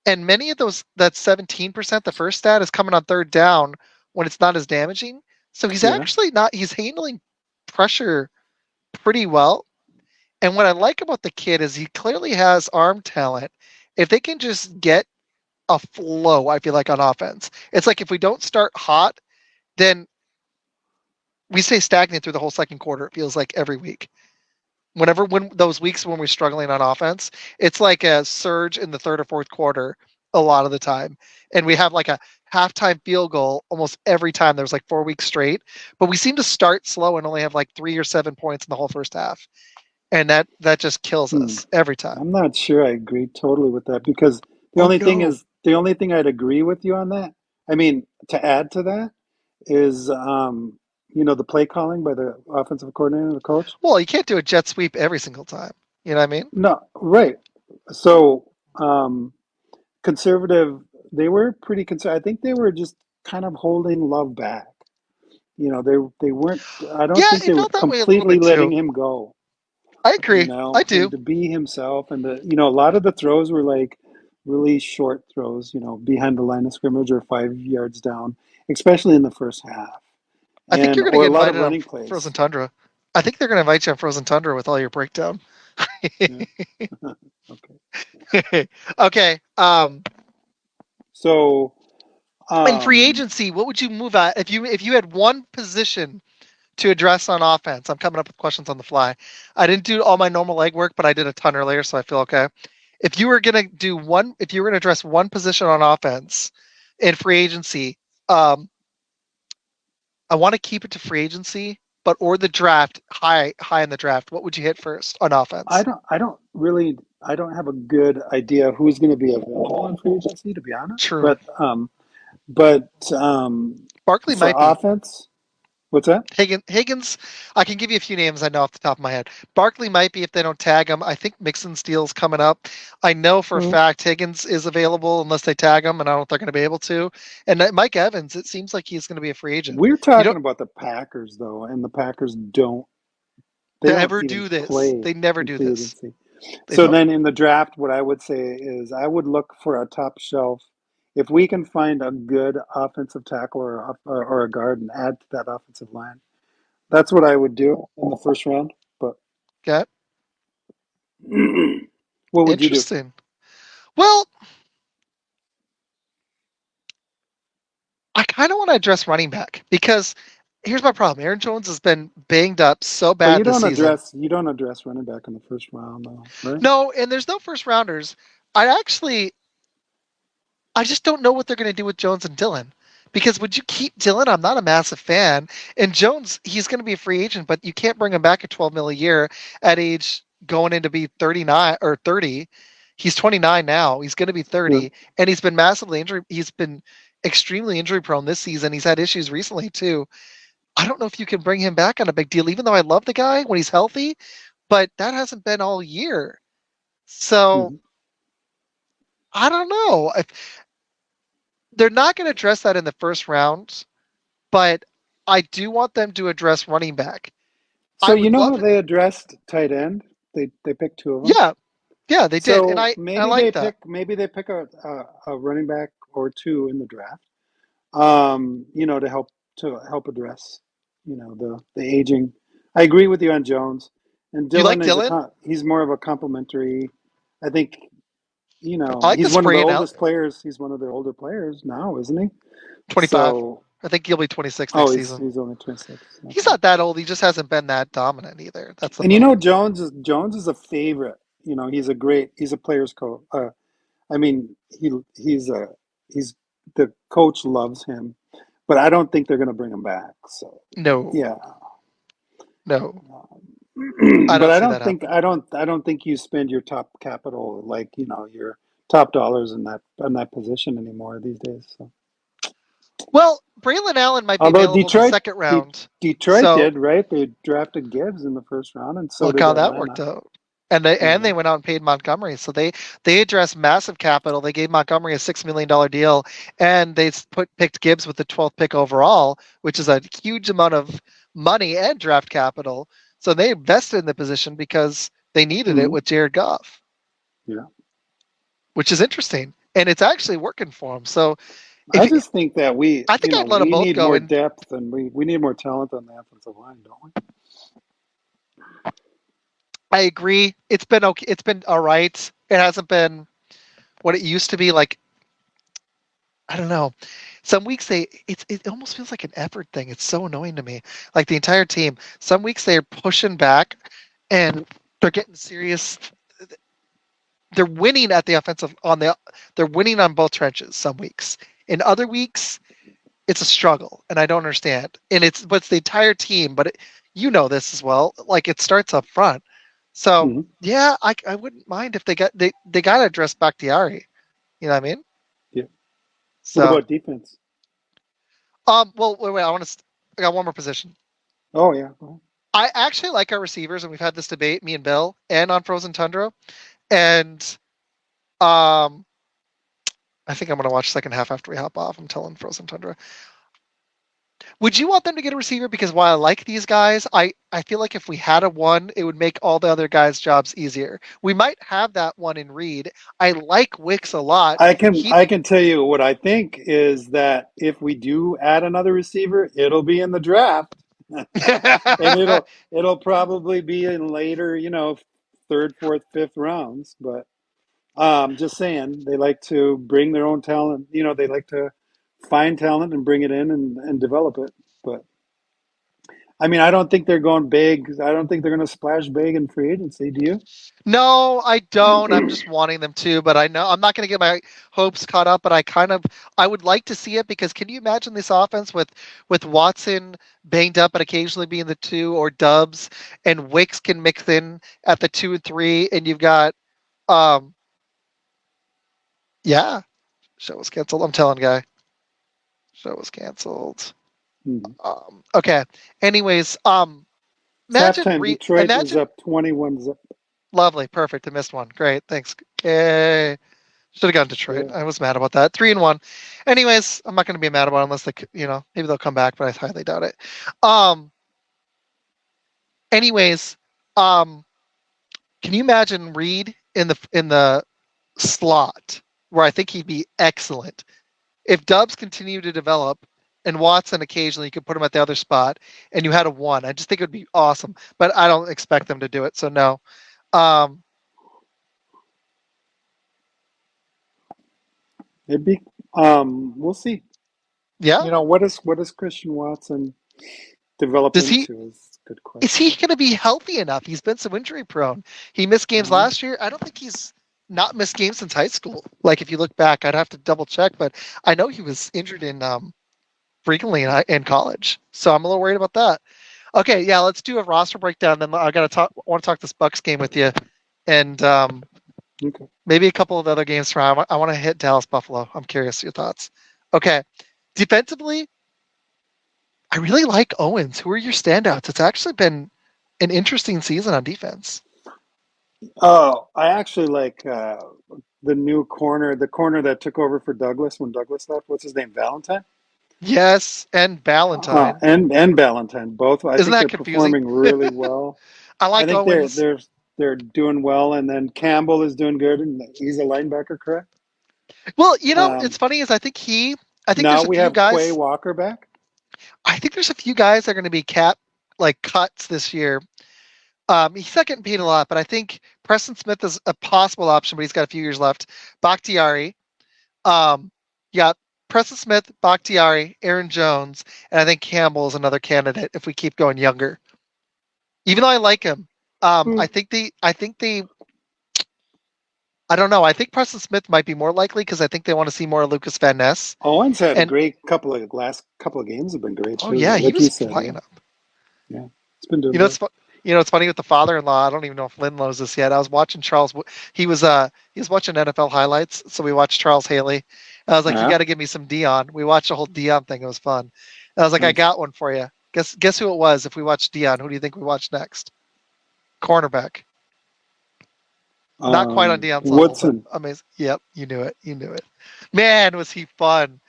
And many of those, that 17%, the first stat, is coming on third down when it's not as damaging. So he's Yeah. actually not, he's handling pressure pretty well. And what I like about the kid is he clearly has arm talent. If they can just get a flow, I feel like, on offense, it's like if we don't start hot, then we stay stagnant through the whole second quarter. It feels like every week. When those weeks when we're struggling on offense, it's like a surge in the third or fourth quarter a lot of the time, and we have like a halftime field goal almost every time. There was like 4 weeks straight, but we seem to start slow and only have like 3 or 7 points in the whole first half, and that just kills Hmm. us every time. I'm not sure I agree totally with that because Oh no. the only thing I'd agree with you on that, I mean, to add to that is, the play calling by the offensive coordinator, the coach. Well, you can't do a jet sweep every single time. You know what I mean? No, right. So, conservative, they were pretty conservative. I think they were just kind of holding Love back. They weren't, I don't Yeah, think it they were felt that way a little completely bit letting too. him go, I agree. I and do. to be himself. And a lot of the throws were like really short throws, behind the line of scrimmage or 5 yards down, especially in the first half, I think and you're going to or a get lot of invited on running Frozen plays. Tundra. I think they're going to invite you on Frozen Tundra with all your breakdown. Yeah. Okay. Okay. So, In free um, agency, what would you move at if you had one position to address on offense? I'm coming up with questions on the fly. I didn't do all my normal legwork, but I did a ton earlier, so I feel okay. If you were going to address one position on offense in free agency, um, I want to keep it to free agency, but or the draft, high in the draft. What would you hit first on offense? I don't have a good idea who's going to be available in free agency, to be honest. True. But Barkley for might be. offense, what's that? Higgins, I can give you a few names I know off the top of my head. Barkley might be if they don't tag him. I think Mixon's deal's coming up. I know for a Well, fact Higgins is available unless they tag him, and I don't think they're going to be able to. And Mike Evans, it seems like he's going to be a free agent. we're You talking don't about the Packers though, and the Packers they don't ever even do this. play They never in do free this. agency. They So don't. then in the draft, what I would say is I would look for a top shelf. If we can find a good offensive tackle or a guard and add to that offensive line, that's what I would do in the first round. But Okay. what would you do? Interesting. Well, I kind of want to address running back because here's my problem. Aaron Jones has been banged up so But bad this season. you don't address running back in the first round though, right? No, and there's no first rounders. I actually I just don't know what they're going to do with Jones and Dillon. Because would you keep Dillon? I'm not a massive fan. And Jones, he's going to be a free agent, but you can't bring him back at 12 mil a year at age going in to be 39 or 30. He's 29 now. He's going to be Yeah. 30, and he's been massively injury. He's been extremely injury prone this season. He's had issues recently too. I don't know if you can bring him back on a big deal, even though I love the guy when he's healthy, but that hasn't been all year. So Mhm. I don't know. If they're not going to address that in the first round, but I do want them to address running back. So I you would know how love it. they addressed tight end? They picked two of them. Yeah, yeah, they did, and So I like that. maybe they pick a running back or two in the draft. To help address, the aging. I agree with you on Jones, and You like Dylan Dylan? he's more of a complimentary. I think I like the he's one of the spraying out. oldest players. He's one of the older players now, isn't he? 25. So, I think he'll be 26 oh, next season. he's only 26. He's Okay. not that old. He just hasn't been that dominant either. That's the And problem. Jones is a favorite. He's a player's coach. I mean, he's the coach loves him, but I don't think they're going to bring him back. So, No, yeah. no, I But don't see that happening. I don't think you spend your top capital, like, your top dollars in that position anymore these days. So, Well, Braylon Allen might be although available in the second round. Detroit So did, right? They drafted Gibbs in the first round, and so look did how that worked Atlanta. out. And they Yeah. went out and paid Montgomery. So they addressed massive capital. They gave Montgomery a $6 million deal, and they picked Gibbs with the 12th pick overall, which is a huge amount of money and draft capital. So they invested in the position because they needed it Hmm. with Jared Goff, Yeah. which is interesting, and it's actually working for him. So I if just think that I think I'd let them we both need go, more and depth, and we need more talent on the offensive line, don't we? I agree. It's been okay. It's been all right. It hasn't been what it used to be. Like I don't know. Some weeks it almost feels like an effort thing. It's so annoying to me. Like the entire team. Some weeks they're pushing back and they're getting serious. They're winning at the offensive on the they're winning on both trenches some weeks. In other weeks, it's a struggle, and I don't understand. And it's the entire team, but you know this as well. Like it starts up front. So Hmm. yeah, I wouldn't mind if they got to address Bakhtiari. You know what I mean? Yeah. What So about defense? well, wait, I got one more position. Oh yeah. Well, I actually like our receivers, and we've had this debate, me and Bill, and on Frozen Tundra, and um, I think I'm gonna watch second half after we hop off. I'm telling Frozen Tundra. Would you want them to get a receiver? Because while I like these guys, I feel like if we had a one, it would make all the other guys' jobs easier. We might have that one in Reed. I like Wicks a lot. He I can tell you what I think is that if we do add another receiver, it'll be in the draft, and it'll probably be in later, third, fourth, fifth rounds. But just saying, they like to bring their own talent. They like to find talent and bring it in and develop it. But I mean, I don't think they're going big. I don't think they're going to splash big in free agency. Do No, I don't. I'm you? just wanting them to, but I know I'm not going to get my hopes caught up. But I would like to see it because can you imagine this offense with Watson banged up and occasionally being the two or Dubs and Wicks can mix in at the 2 and 3, and you've got um yeah, show was canceled. I'm telling guy, show was canceled. Mhm. Okay. Anyways, It's halftime. Detroit is imagine up 21 zip. lovely, perfect. I missed one. Great, thanks. Yay. Should have gone Detroit. Yeah. I was mad about that. 3-1. Anyways, I'm not going to be mad about it unless maybe they'll come back, but I highly doubt it. Um. Anyways, um, can you imagine Reed in the slot where I think he'd be excellent if Dubs continue to develop and Watson occasionally you could put him at the other spot and you had a one. I just think it would be awesome, but I don't expect them to do it. So no. Um. It'd be. We'll see. Yeah. What does Christian Watson develop Does he into? Is a good is he question. going to be healthy enough? He's been so injury prone. He missed games Uh, last year. I don't think he's not missed games since high school. Like if you look back, I'd have to double check, but I know he was injured in frequently in college. So I'm a little worried about that. Okay, yeah, let's do a roster breakdown. Then I got to talk. I want to talk this Bucks game with you, and okay. maybe a couple of other games from. I want to hit Dallas Buffalo. I'm curious your thoughts. Okay, defensively, I really like Owens. Who are your standouts? It's actually been an interesting season on defense. Oh, I actually like the new corner, the corner that took over for Douglas when Douglas left. What's his name? Valentine. Yes, and Ballantyne. And Valentine. Both. I Isn't think that they're confusing? performing really well. I I like think Owens. they're doing well, and then Campbell is doing good, and he's a linebacker, correct? Well, it's Um, funny is I think Now there's a we few have Quay guys. Walker back. I think there's a few guys that are going to be cap like cuts this year. He's not getting paid a lot, but I think Preston Smith is a possible option, but he's got a few years left. Bakhtiari, um, yeah, Preston Smith, Bakhtiari, Aaron Jones, and I think Campbell is another candidate if we keep going younger. Even though I like him, Hmm. I don't know. I think Preston Smith might be more likely because I think they want to see more Lucas Van Ness. Owens had a And great last couple of games have been great oh too. yeah, he Like was you said, flying up. yeah, it's been doing You know, good. it's it's funny with the father-in-law. I don't even know if Lynn knows this yet. I was watching Charles. He was watching NFL highlights, so we watched Charles Haley. And I was like, you Yeah, got to give me some Dion. We watched the whole Dion thing. It was fun. And I was like, I nice. got one for you. Guess who it was? If we watched Dion, who do you think we watched next? Cornerback. Not quite on Dion's level, but Woodson, amazing. Yep, you knew it. You knew it. Man, was he fun.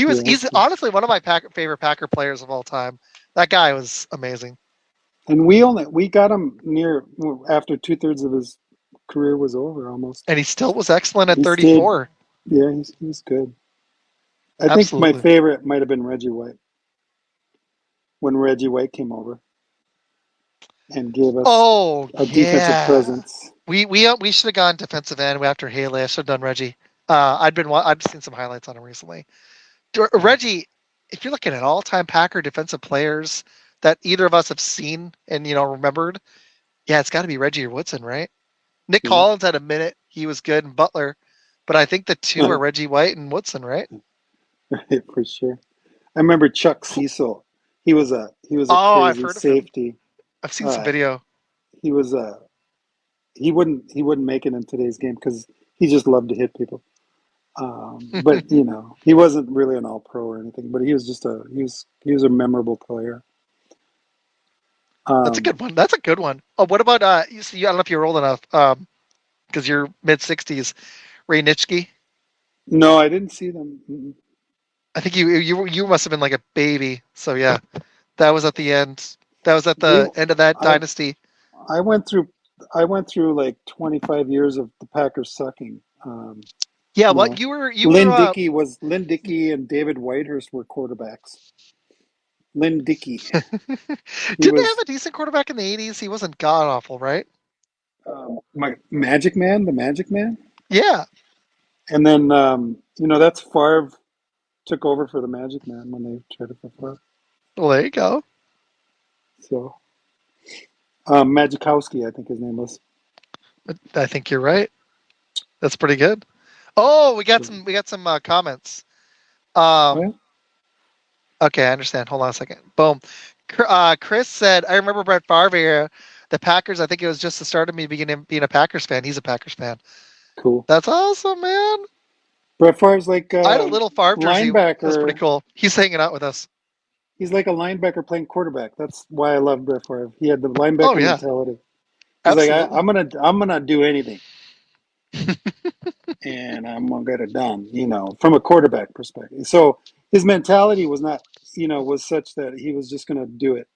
yeah, He's that's good. honestly one of my favorite Packer players of all time. That guy was amazing. And we got him near after 2/3 of his career was over almost. And he still was excellent at He stayed, 34. yeah, he's good. I think my Absolutely. favorite might have been Reggie White when Reggie White came over and gave us Oh a defensive yeah. presence. We should have gone defensive end after Haley. I should have done Reggie. I've seen some highlights on him recently. Reggie, if you're looking at all-time Packer defensive players that either of us have seen and remembered, yeah, it's got to be Reggie or Woodson, right? Nick Yeah. Collins had a minute. He was good, and Butler, but I think the two are Reggie White and Woodson, right? For sure. I remember Chuck Cecil. He was a Oh, I've crazy heard of him. safety. I've seen some Uh, video. he was a he wouldn't make it in today's game because he just loved to hit people. But he wasn't really an all pro or anything. But he was a memorable player. That's a Um, good one. That's a good one. Oh, what about you see, I don't know if you're old enough, because you're mid 60s. Ray Nitschke. no, I didn't see them. Mm-mm. I think you must have been like a baby. So yeah, that was at the end. That was at We the end of that I dynasty. I went through like 25 years of the Packers sucking. Yeah, You what know, you were Lynn Dickey and David Whitehurst were quarterbacks. Lynn Dickey, he didn't they have was a decent quarterback in the 80s? He wasn't god awful, right? my Magic Man, the Magic Man, Yeah. and then that's Favre took over for the Magic Man when they traded for Favre. Well, there you go. So Magikowski, I think his name was. I think you're right. That's pretty good. Oh, we got So, some comments. oh yeah, Um, okay, I understand. Hold on a second. Boom. Chris said, I remember Brett Favre era, the Packers. I think it was just the start of me being a Packers fan. He's a Packers fan. cool. That's awesome, man. Brett Favre's like I had a little Favre jersey. That was pretty linebacker. cool. He's hanging out with us. He's like a linebacker playing quarterback. That's why I love Brett Favre. He had the Oh linebacker yeah, mentality. He's like, absolutely. I'm gonna do anything, and I'm gonna get it done. From a quarterback perspective. So his mentality was such that he was just gonna do it,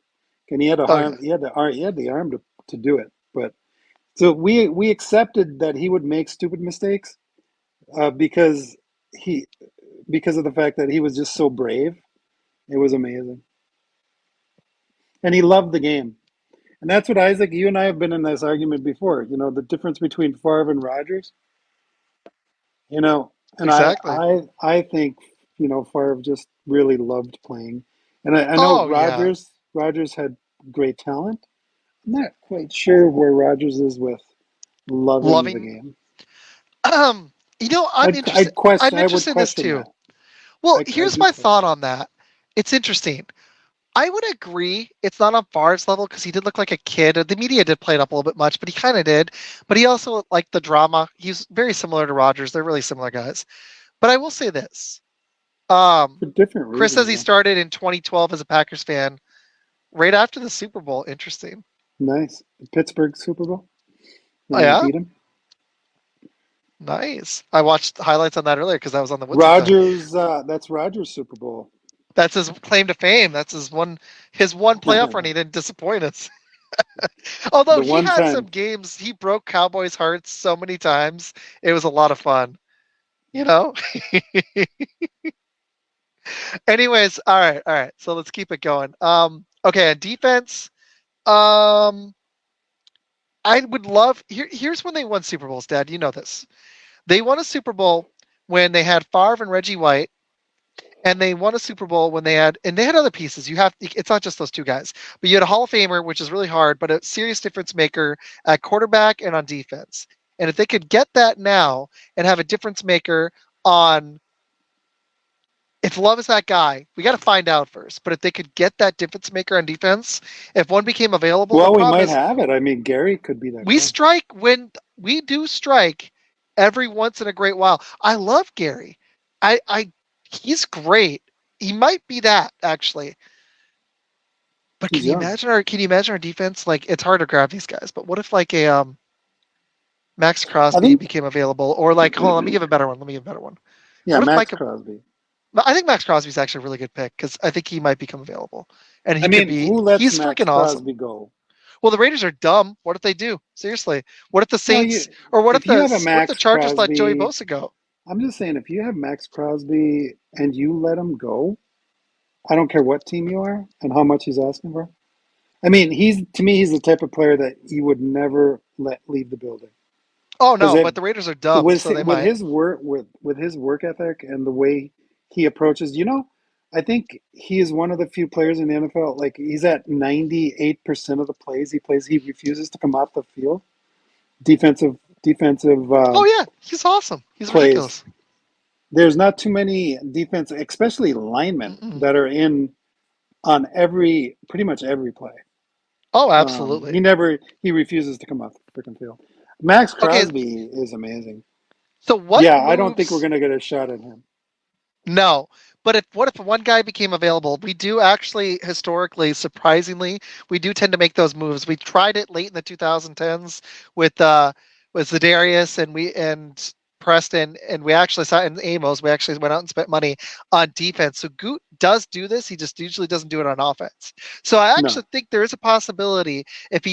and he had a Oh arm. yeah. He had the arm to do it. But so we accepted that he would make stupid mistakes because he because of the fact that he was just so brave. It was amazing, and he loved the game. And that's what Isaac, you and I have been in this argument before. The difference between Favre and Rodgers. You know, and I Exactly. I I think Favre just really loved playing, and I know Oh yeah. Rodgers had great talent. I'm not quite sure where Rodgers is with loving the Loving. game. Um, I'm I'd interested. I'd question I'm I would interested in this question too. that. Well, I here's do my thought question. on that. It's interesting. I would agree it's not on Favre's level because he did look like a kid. The media did play it up a little bit much, but he kind of did. But he also liked the drama. He's very similar to Rodgers. They're really similar guys. But I will say this. Um, For different Chris says reasons he though. started in 2012 as a Packers fan, right after the Super Bowl. Interesting. Nice. The Pittsburgh Super Bowl Oh when they yeah, beat him. nice. I watched highlights on that earlier because I was on the Woodsy side. Rodgers, that's Rodgers' Super Bowl. That's his claim to fame. That's his one playoff run. He didn't disappoint us. Although The he one had some time. games, he broke Cowboys' hearts so many times. It was a lot of fun. You know. Anyways, all right. So let's keep it going. Okay, on defense. Um, I would love here's when they won Super Bowls, Dad. You know this. They won a Super Bowl when they had Favre and Reggie White, and they won a Super Bowl when they had other pieces. It's not just those two guys, but you had a Hall of Famer, which is really hard, but a serious difference maker at quarterback and on defense. And if they could get that now and have a difference maker on if Love is that guy, we got to find out first. But if they could get that difference maker on defense, if one became available, the Well, we problem might is have it. I mean, Gary could be that we guy. strike when we do strike every once in a great while. I love Gary. I he's great. He might be that actually. But He's young. can you imagine our defense? Like it's hard to grab these guys, but what if like a Max I Crosby think, became available, or like hold on, let me give a better one. Let me give a better one. yeah, What if Max Mike? Crosby. I think Max Crosby's actually a really good pick because I think he might become available, and I he could mean, be. who lets He's Max freaking awesome. Crosby go? Well, the Raiders are dumb. What if they do? Seriously, what if the No, Saints or what if if you the have a what if the Max Chargers let Joey Crosby, Bosa go? I'm just saying, if you have Max Crosby and you let him go, I don't care what team you are and how much he's asking for. I mean, to me, he's the type of player that you would never let leave the building Oh because no, but the Raiders are dumb, with so they with might. his work with his work ethic and the way he approaches, I think he is one of the few players in the NFL. Like he's at 98% of the plays he plays, he refuses to come off the field. Defensive Oh yeah, he's awesome. He's plays. ridiculous. there's not too many defense, especially linemen Mm-mm. that are in on every pretty much every play. Oh, He absolutely. never he refuses to come off the freaking field. Max Okay, Crosby is amazing. so what Yeah, I don't think we're moves? gonna get a shot at him. No. But if what if one guy became available? We do actually historically, surprisingly, we do tend to make those moves. We tried it late in the 2010s with Zedarius and Preston, and we actually saw in Amos, we actually went out and spent money on defense. So Goot does do this, he just usually doesn't do it on offense. So I No. actually think there is a possibility if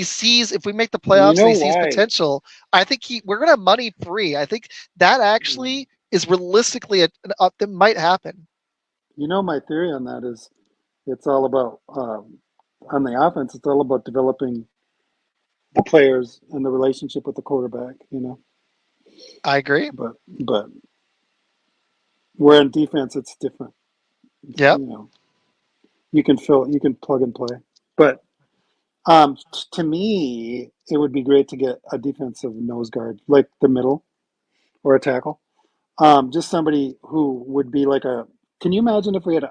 we make the You playoffs and know he sees why? potential, I think we're gonna have money free. I think that Mm. actually is realistically that might happen. You know my theory on that is it's all about on the offense. It's all about developing the players and the relationship with the quarterback. I agree. But where in defense it's different. Yep. You know, you can plug and play. But to me, it would be great to get a defensive nose guard, like the middle or a tackle. Just somebody who would be like a. Can you imagine if we had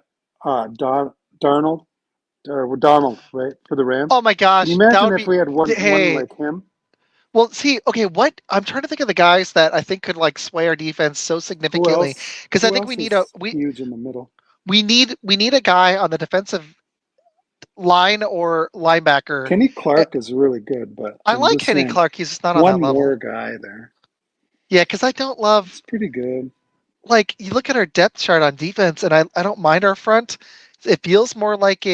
Darnold or Donald, right, for the Rams? Oh my Can you gosh, that imagine would if be. we had one Hey, like him? well, see, okay, what I'm trying to think of the guys that I think could like sway our defense so Who significantly else? because I Who think else is huge in the middle? we need a guy on the defensive line or linebacker. Kenny Eh, Clark is really good, but I I'm like just Kenny saying, Clark. He's just not on that one level. more guy there. Yeah, because I don't love It's pretty good. like you look at our depth chart on defense, and I don't mind our front. It feels more like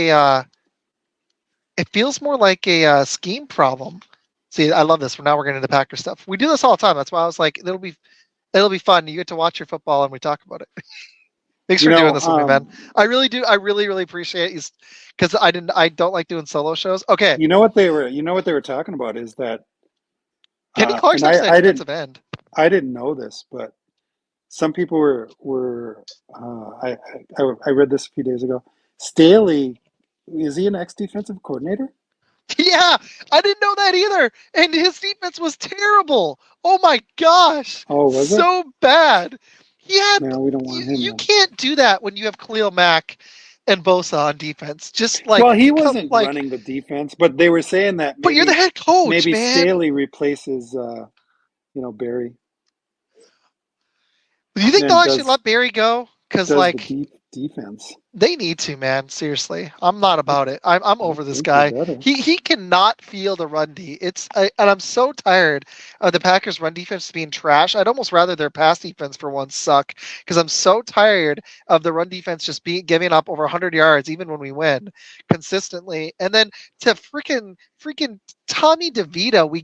a scheme problem. See, I love this. Now we're getting into Packer stuff. We do this all the time. That's why I was like, it'll be fun. You get to watch your football and we talk about it. Thanks You for doing know, this with me, man. I really do. I really, really appreciate you because I don't like doing solo shows. Okay, you know what they were talking about is that, Kenny and Clark's actually a defensive end. I didn't know this, but some people were I read this a few days ago. Staley, is he an ex defensive coordinator? Yeah, I didn't know that either. And his defense was terrible. Oh my gosh, Oh, was it? so bad. He had No, we don't want him you then. can't do that when you have Khalil Mack and Bosa on defense. Just like Well, he come wasn't like, running the defense, but they were saying that but you're the head coach, maybe man. Staley replaces Barry Do you think they'll and actually let Barry go? Because does the like defense. they need to, man. Seriously, I'm not about it. I'm I over this think they guy. better. He cannot feel the run D. And I'm so tired of the Packers' run defense being trash. I'd almost rather their pass defense for once suck because I'm so tired of the run defense just being giving up over 100 yards even when we win consistently. And then to freaking Tommy DeVito, we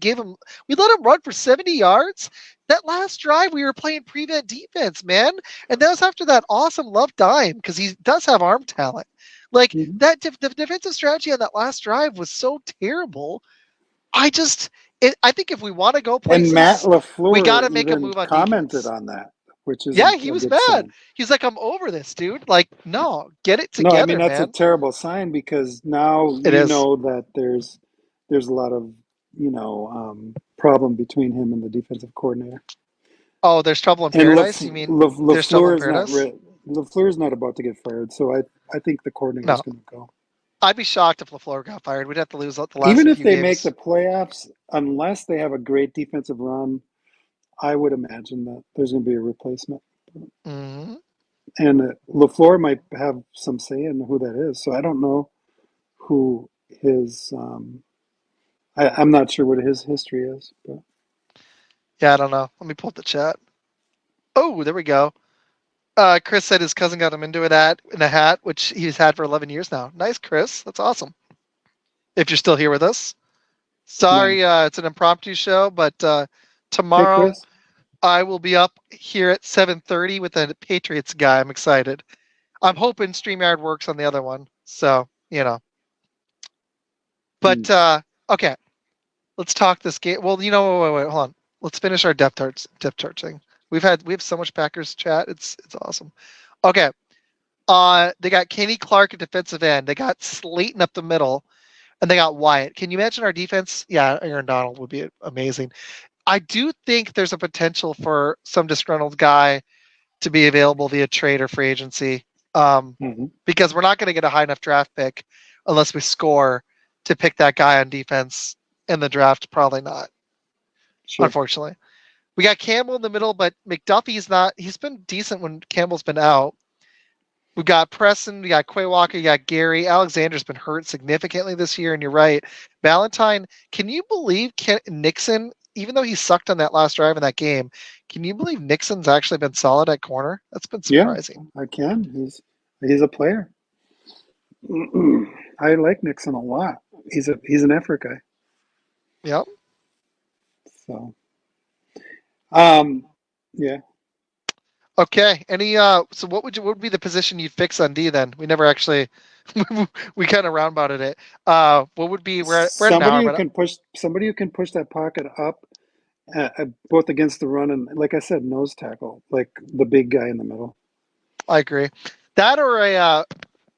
let him run for 70 yards. That last drive, we were playing prevent defense, man. And that was after that awesome love dime because he does have arm talent. Like Mhm. the defensive strategy on that last drive was so terrible. I just, I think if we want to go And Matt places, we got LaFleur to make a even move on commented defense. on that, which Yeah, isn't he a was good mad. sign. He's like, I'm over this, dude. Like, no, get it No, I mean together, that's a man. terrible sign because now It you is. know that there's a lot of problem between him and the defensive coordinator. Oh, there's trouble in And paradise. You mean there's trouble LaFleur in is not paradise? LaFleur is not about to get fired, so I think the coordinator is No, going to go. I'd be shocked if Lafleur got fired. We'd have to lose the last Even if few they make the games. playoffs, unless they have a great defensive run, I would imagine that there's going to be a replacement. Hmm. And LaFleur might have some say in who that is. So I don't know who his. I'm not sure what his history is, but Yeah, I don't know. Let me pull up the chat. Oh, there we go. Chris said his cousin got him into that in a hat, which he's had for 11 years now. Nice, Chris. That's awesome. If you're still here with us, sorry, nice. it's an impromptu show, but Okay, tomorrow Chris. I will be up here at 7:30 with a Patriots guy. I'm excited. I'm hoping StreamYard works on the other one, so you know. Hmm. But okay, let's talk this game. Well, wait, hold on. Let's finish our depth chart thing. We have so much Packers chat. It's awesome. Okay, they got Kenny Clark at defensive end. They got Slayton up the middle, and they got Wyatt. Can you imagine our defense? Yeah, Aaron Donald would be amazing. I do think there's a potential for some disgruntled guy to be available via trade or free agency. Um, Hmm. because we're not going to get a high enough draft pick unless we score to pick that guy on defense in the draft. Probably not, Sure. unfortunately. We got Campbell in the middle, but McDuffie's not. He's been decent when Campbell's been out. We got Preston, we got Quay Walker, you got Gary. Alexander's been hurt significantly this year, and you're right. Valentine, can you believe Nixon, even though he sucked on that last drive in that game, can you believe Nixon's actually been solid at corner? That's been Yeah, surprising. I can. He's a player. I like Nixon a lot. He's an effort guy. Yep. So um yeah. Okay. Any so what would be the position you'd fix on D then? We never actually we kind of roundbouted it. What would be we're at an hour, but Somebody who can push that pocket up both against the run and, like I said, nose tackle, like the big guy in the middle. I agree. That or a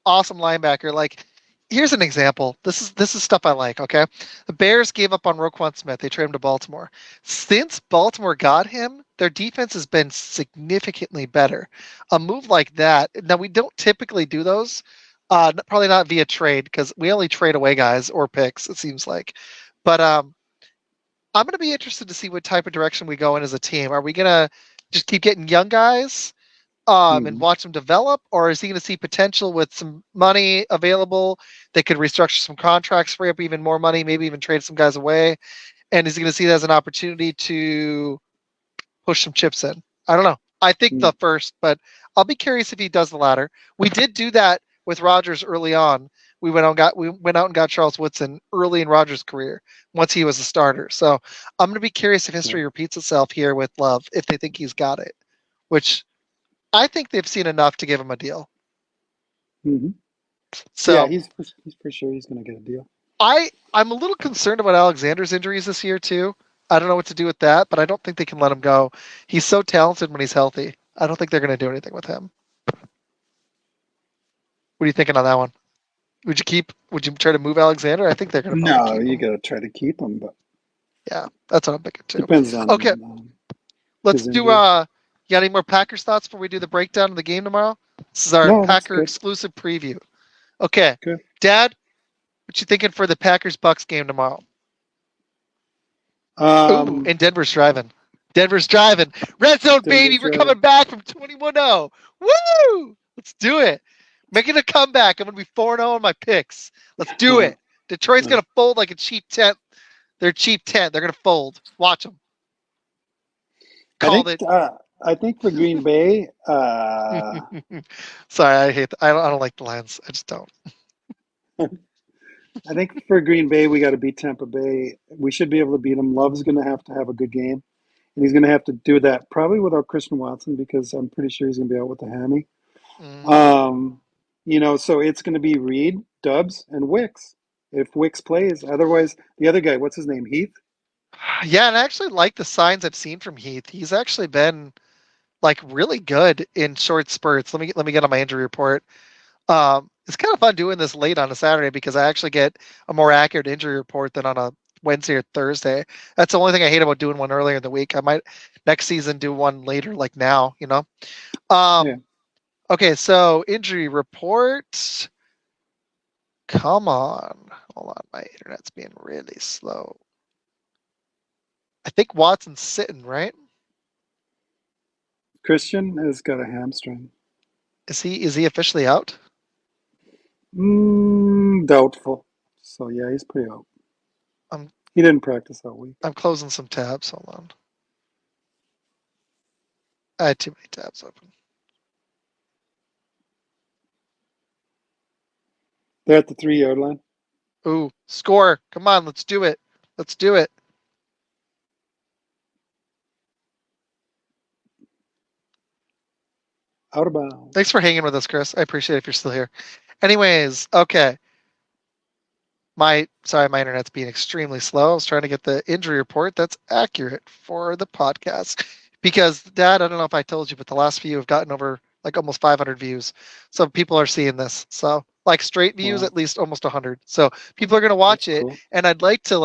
awesome linebacker. Like, here's an example. This is stuff I like. Okay, the Bears gave up on Roquan Smith. They traded him to Baltimore. Since Baltimore got him, their defense has been significantly better. A move like that. Now we don't typically do those. Probably not via trade because we only trade away guys or picks. It seems like, but I'm going to be interested to see what type of direction we go in as a team. Are we going to just keep getting young guys? And Hmm. watch him develop, or is he going to see potential with some money available? They could restructure some contracts, free up even more money, maybe even trade some guys away. And is he going to see that as an opportunity to push some chips in? I don't know. I think the first, but I'll be curious if he does the latter. We did do that with Rodgers early on. We went out and got Charles Woodson early in Rodgers' career once he was a starter. So I'm going to be curious if Yeah. history repeats itself here with Love if they think he's got it, which I think they've seen enough to give him a deal. Hmm. Yeah, So he's for sure he's going to get a deal. I'm a little concerned about Alexander's injuries this year too. I don't know what to do with that, but I don't think they can let him go. He's so talented when he's healthy. I don't think they're going to do anything with him. What are you thinking on that one? Would you keep? Would you try to move Alexander? I think they're going to probably No, keep you him. got to try to keep him, but Yeah, that's what I'm thinking too. depends on Okay, let's his do. injury. You got any more Packers thoughts before we do the breakdown of the game tomorrow? This is our No, that's Packer good. exclusive preview. Okay, Good. Dad, what you thinking for the Packers Bucks game tomorrow? Ooh, Um, and Denver's driving. Denver's driving. Red zone, baby. Denver's We're coming driving. back from 21-0. Woo! Let's do it. Making a comeback. I'm going to be 4-0 on my picks. Let's do it. Detroit's going to fold like a cheap tent. They're cheap tent. They're going to fold. Watch them. I Called think it. uh, I think for Green Bay, Sorry, I hate. I don't like the Lions. I just don't. I think for Green Bay we got to beat Tampa Bay. We should be able to beat them. Love's going to have a good game, and he's going to have to do that probably without Christian Watson because I'm pretty sure he's going to be out with the hammy. Mm. Um, so it's going to be Reed, Dubs, and Wicks if Wicks plays. Otherwise, the other guy, what's his name, Heath? Yeah, and I actually like the signs I've seen from Heath. He's actually been like really good in short spurts. Let me get on my injury report. It's kind of fun doing this late on a Saturday because I actually get a more accurate injury report than on a Wednesday or Thursday. That's the only thing I hate about doing one earlier in the week. I might next season do one later, like now, you know. Yeah, Um, okay, so injury report. Come on. Hold on, my internet's being really slow. I think Watson's sitting, right? Christian has got a hamstring. Is he officially out? Doubtful. So yeah, he's pretty out. I'm He didn't practice all week. I'm closing some tabs. Hold on. I had too many tabs open. They're at the 3 yard line. Ooh, score. Come on, let's do it. Let's do it. Out of bounds. Thanks for hanging with us, Chris. I appreciate it if you're still here. Anyways, okay. My internet's being extremely slow. I was trying to get the injury report that's accurate for the podcast. Because Dad, I don't know if I told you, but the last few have gotten over like almost 500 views. So people are seeing this. So like straight views, Wow, at least almost 100. So people are gonna watch that's it, cool. and I'd like to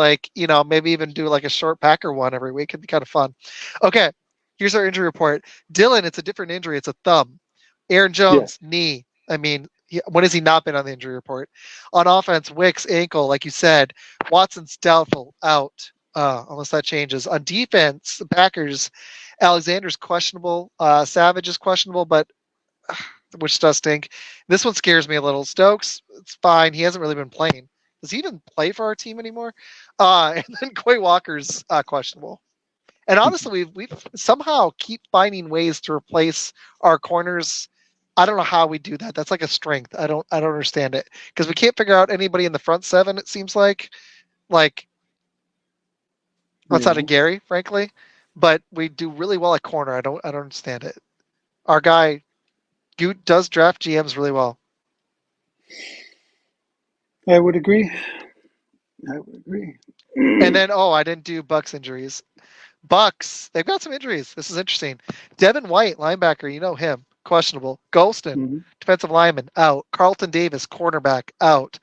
maybe even do like a short Packer one every week. It'd be kind of fun. Okay, Here's our injury report. Dylan, it's a different injury. It's a thumb. Aaron Yeah. Jones, knee. I mean, when has he not been on the injury report? On offense, Wicks, ankle, like you said. Watson's doubtful, out, unless that changes. On defense, the Packers, Alexander's questionable. Savage is questionable, but which does stink. This one scares me a little. Stokes, it's fine. He hasn't really been playing. Does he even play for our team anymore? And then Quay Walker's questionable. And honestly, we've somehow keep finding ways to replace our corners. I don't know how we do that. That's like a strength. I don't understand it because we can't figure out anybody in the front seven. It seems like outside Yeah. of Gary, frankly, but we do really well at corner. I don't understand it. Our guy Goot does draft GMs really well. I would agree. I would agree. And then I didn't do Bucks injuries. Bucks, they've got some injuries. This is interesting. Devin White, linebacker, you know him, questionable. Golston, Mhm. defensive lineman, out. Carlton Davis, cornerback, out.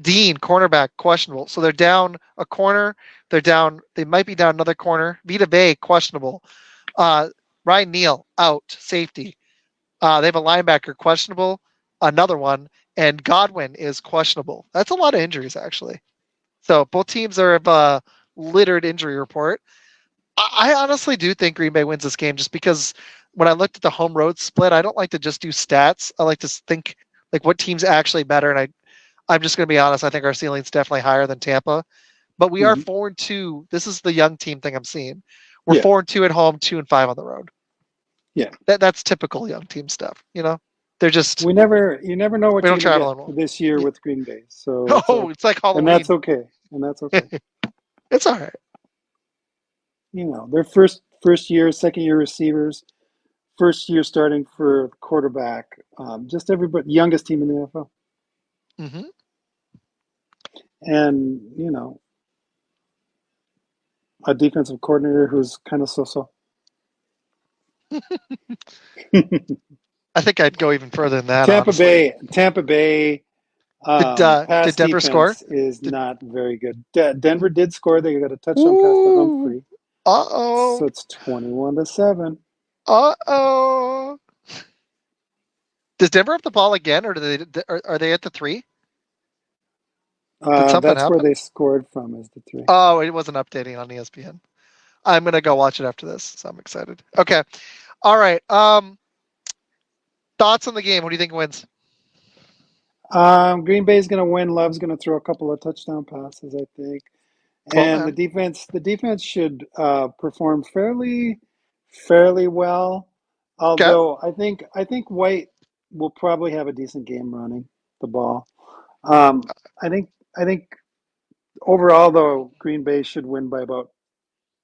Dean, cornerback, questionable. So they're down a corner. They might be down another corner. Vita Bay, questionable. Uh, Ryan Neal, out. Safety. They have a linebacker, questionable. Another one. And Godwin is questionable. That's a lot of injuries, actually. So both teams are of a littered injury report. I honestly do think Green Bay wins this game just because when I looked at the home road split, I don't like to just do stats. I like to think like what team's actually better. And I'm just going to be honest. I think our ceiling's definitely higher than Tampa, but we are Mhm. 4-2. This is the young team thing I'm seeing. We're Yeah. 4-2 at home, 2-5 on the road. Yeah. That's typical young team stuff. They're just You never know we what you're don't going to travel get on well. this year with Green Bay. So it's Oh, it's like and that's Halloween. okay. And that's okay. It's all right. Their first year, second year receivers, first year starting for quarterback. Just everybody, youngest team in the NFL, Mm-hmm. and a defensive coordinator who's kind of so-so. I think I'd go even further than that, honestly. Tampa Bay Did pass Denver score? defense is Did not very good. Denver did score. They got a touchdown pass to Ooh. Humphrey, Uh-oh. so it's 21-7. Uh-oh. Does Denver have the ball again, or are they at the three? Did something That's where happen? they scored from is the three. Oh, it wasn't updating on ESPN. I'm gonna go watch it after this, so I'm excited. Okay. All right. Thoughts on the game. What do you think wins? Green Bay's going to win. Love's going to throw a couple of touchdown passes, I think. Oh And man. the defense should perform fairly well. Okay. Although I think White will probably have a decent game running the ball. Um, I think overall though Green Bay should win by about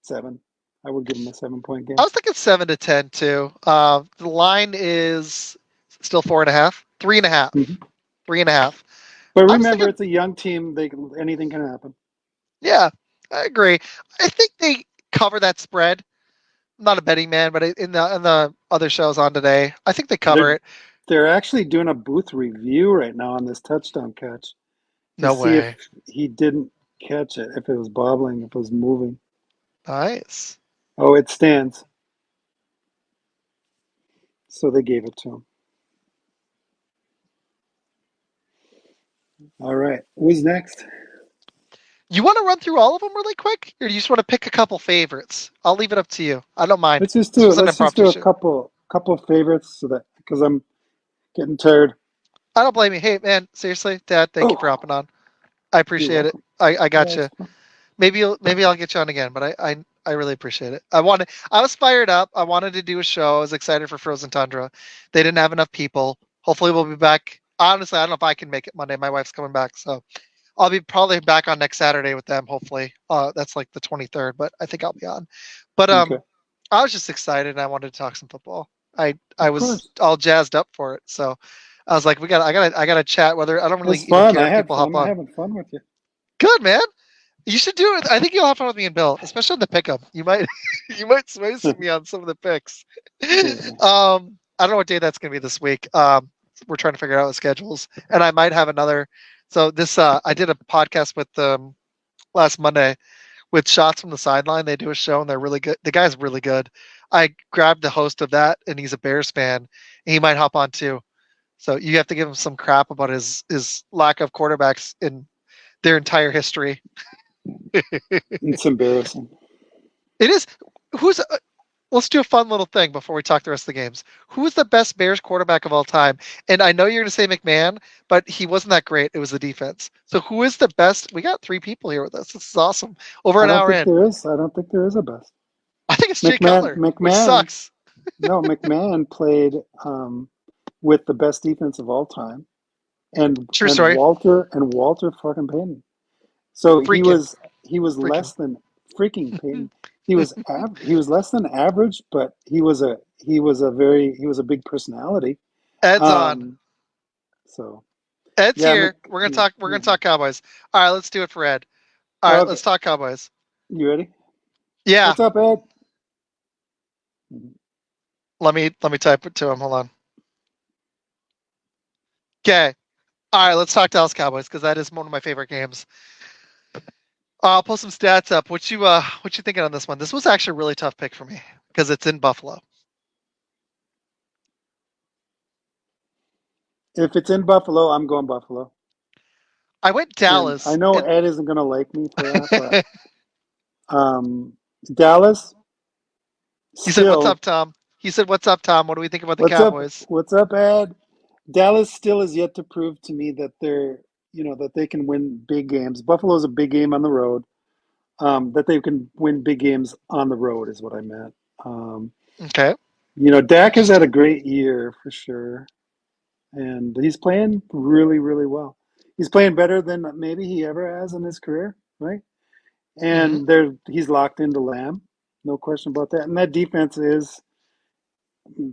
7. I would give them a 7-point I game. was thinking 7-10 too. The line is still 4.5, 3.5, Mhm. 3.5. But I was remember, thinking, it's a young team. Anything can happen. yeah, I agree. I think they cover that spread. I'm not a betting man, but in the other shows on today, I think they cover They're it. they're actually doing a booth review right now on this touchdown catch to No see if way. he didn't catch it, if it was bobbling, if it was moving. Nice. Oh, it stands. So they gave it to him. All right. Who's next? You want to run through all of them really quick, or do you just want to pick a couple favorites? I'll leave it up to you. I don't mind. Let's just This do was it. an Let's just impromptu do a show. couple of favorites so that because I'm getting tired. I don't blame you. Hey, man, seriously, Dad, thank you for Oh, hopping on. I you're appreciate it. welcome. I got Yeah, you. it's fun. Maybe I'll get you on again, but I really appreciate it. I was fired up. I wanted to do a show. I was excited for Frozen Tundra. They didn't have enough people. Hopefully we'll be back. Honestly, I don't know if I can make it Monday. My wife's coming back, so I'll be probably back on next Saturday with them. Hopefully, that's like the 23rd, but I think I'll be on. But Okay. I was just excited and I wanted to talk some football. I Of was course. all jazzed up for it, so I was like, I gotta chat. Whether I don't really It's even fun. care if people hop I'm on. having fun with you. Good man. You should do it. I think you'll have fun with me and Bill, especially on the pickup. You might you might sway me on some of the picks. Yeah. I don't know what day that's gonna be this week. We're trying to figure out the schedules, and I might have another. So this I did a podcast with last Monday with shots from the sideline. They do a show and they're really good. The guy's really good. I grabbed the host of that, and he's a Bears fan, and he might hop on too. So you have to give him some crap about his lack of quarterbacks in their entire history. It's embarrassing. It is. Who's Let's do a fun little thing before we talk the rest of the games. Who's the best Bears quarterback of all time? And I know you're going to say McMahon, but he wasn't that great. It was the defense. So who is the best? We got 3 people here with us. This is awesome. Over I an don't hour think in. there is. I don't think there is a best. I think it's Jay Cutler, which McMahon. sucks. No, McMahon played with the best defense of all time, and True story. Walter fucking Payton. So Freaking. he was Freaking. less than freaking Payton. He was less than average, but he was a big personality. Ed's on. Um, so Ed's yeah, here. We're gonna talk Cowboys. All right, let's do it for Ed. All right, okay. let's talk Cowboys. You ready? Yeah. What's up, Ed? Let me type it to him. Hold on. Okay. All right, let's talk Dallas Cowboys because that is one of my favorite games. I'll pull some stats up. What you thinking on this one? This was actually a really tough pick for me because it's in Buffalo. If it's in Buffalo, I'm going Buffalo. I went Dallas. And I know Ed isn't going to like me for that, but Dallas. He said, "What's up, Tom?" He said, "What's up, Tom? What do we think about the Cowboys?" What's up, Ed? Dallas still is yet to prove to me that that they can win big games. Buffalo's a big game on the road. That they can win big games on the road is what I meant. Okay. Dak has had a great year for sure, and he's playing really, really well. He's playing better than maybe he ever has in his career, right? Mm-hmm. And he's locked into Lamb, no question about that. And that defense is,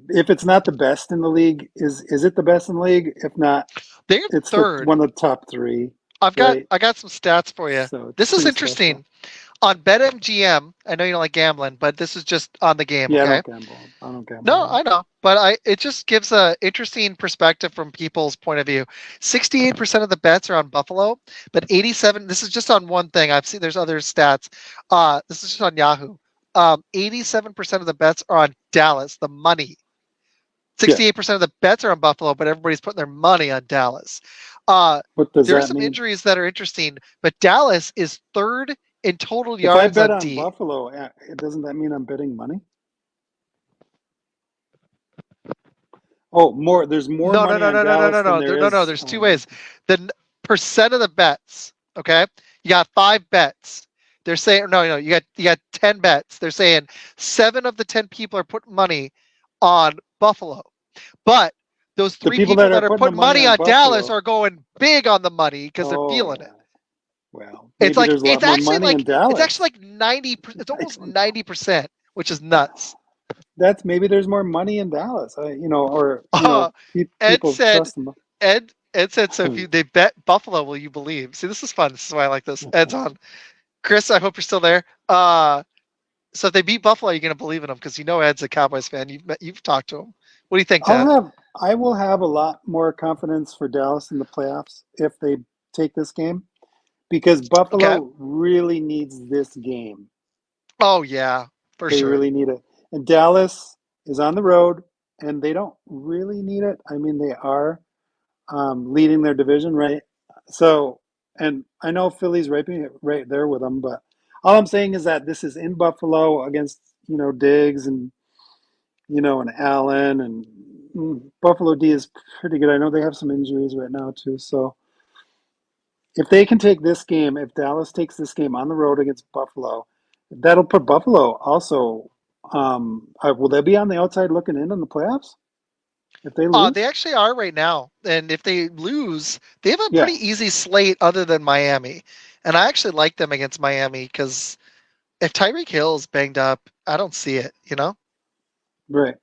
if it's not the best in the league, is it the best in the league? If not, They're it's third. one of the top three, I right? got some stats for you. So it's This is pretty interesting. special. On BetMGM, I know you don't like gambling, but this is just on the game, Yeah, okay? I don't gamble No, at all. I know, but it just gives a interesting perspective from people's point of view. 68% of the bets are on Buffalo, but 87. This is just on one thing. I've seen there's other stats. This is just on Yahoo. 87% of the bets are on Dallas, the money. Yeah. 68% of the bets are on Buffalo, but everybody's putting their money on Dallas. What does There are that some mean? injuries that are interesting, but Dallas is third in total If I yards bet on on D. Buffalo, doesn't that mean I'm betting money? Oh, more. There's more No, no, money no, on no, no, no, Dallas no, than no. there No. is There's two on. ways. The percent of the bets. Okay, you got 5 bets. They're saying no. You got 10 bets. They're saying 7 of the 10 people are putting money on Buffalo, but those The three people people that are that are putting the putting money money on on Dallas Buffalo. are going big on the money because they're feeling it. Oh, well, maybe there's a lot more money in It's actually Dallas. like 90. It's I almost don't know. 90%, which is nuts. That's maybe there's more money in Dallas. Or Ed people said trust them. Ed said, so if they bet Buffalo, will you believe? See, this is fun. This is why I like this. Ed's on. Chris, I hope you're still there. So if they beat Buffalo, you're gonna believe in them because you know Ed's a Cowboys fan. You've talked to him. What do you think, Ted? I will have a lot more confidence for Dallas in the playoffs if they take this game because Okay. Buffalo really needs this game. Oh yeah, for They sure. really need it. And Dallas is on the road and they don't really need it. I mean, they are leading their division, right? So, and I know Philly's right there with them, but all I'm saying is that this is in Buffalo against, Diggs and Allen and Buffalo D is pretty good. I know they have some injuries right now too. So if they can take this game, if Dallas takes this game on the road against Buffalo, that'll put Buffalo also. Will they be on the outside looking in on the playoffs if they They lose? actually are right now, and if they lose, they have a Yeah, pretty easy slate other than Miami, and I actually like them against Miami because if Tyreek Hill's banged up, I don't see it. right.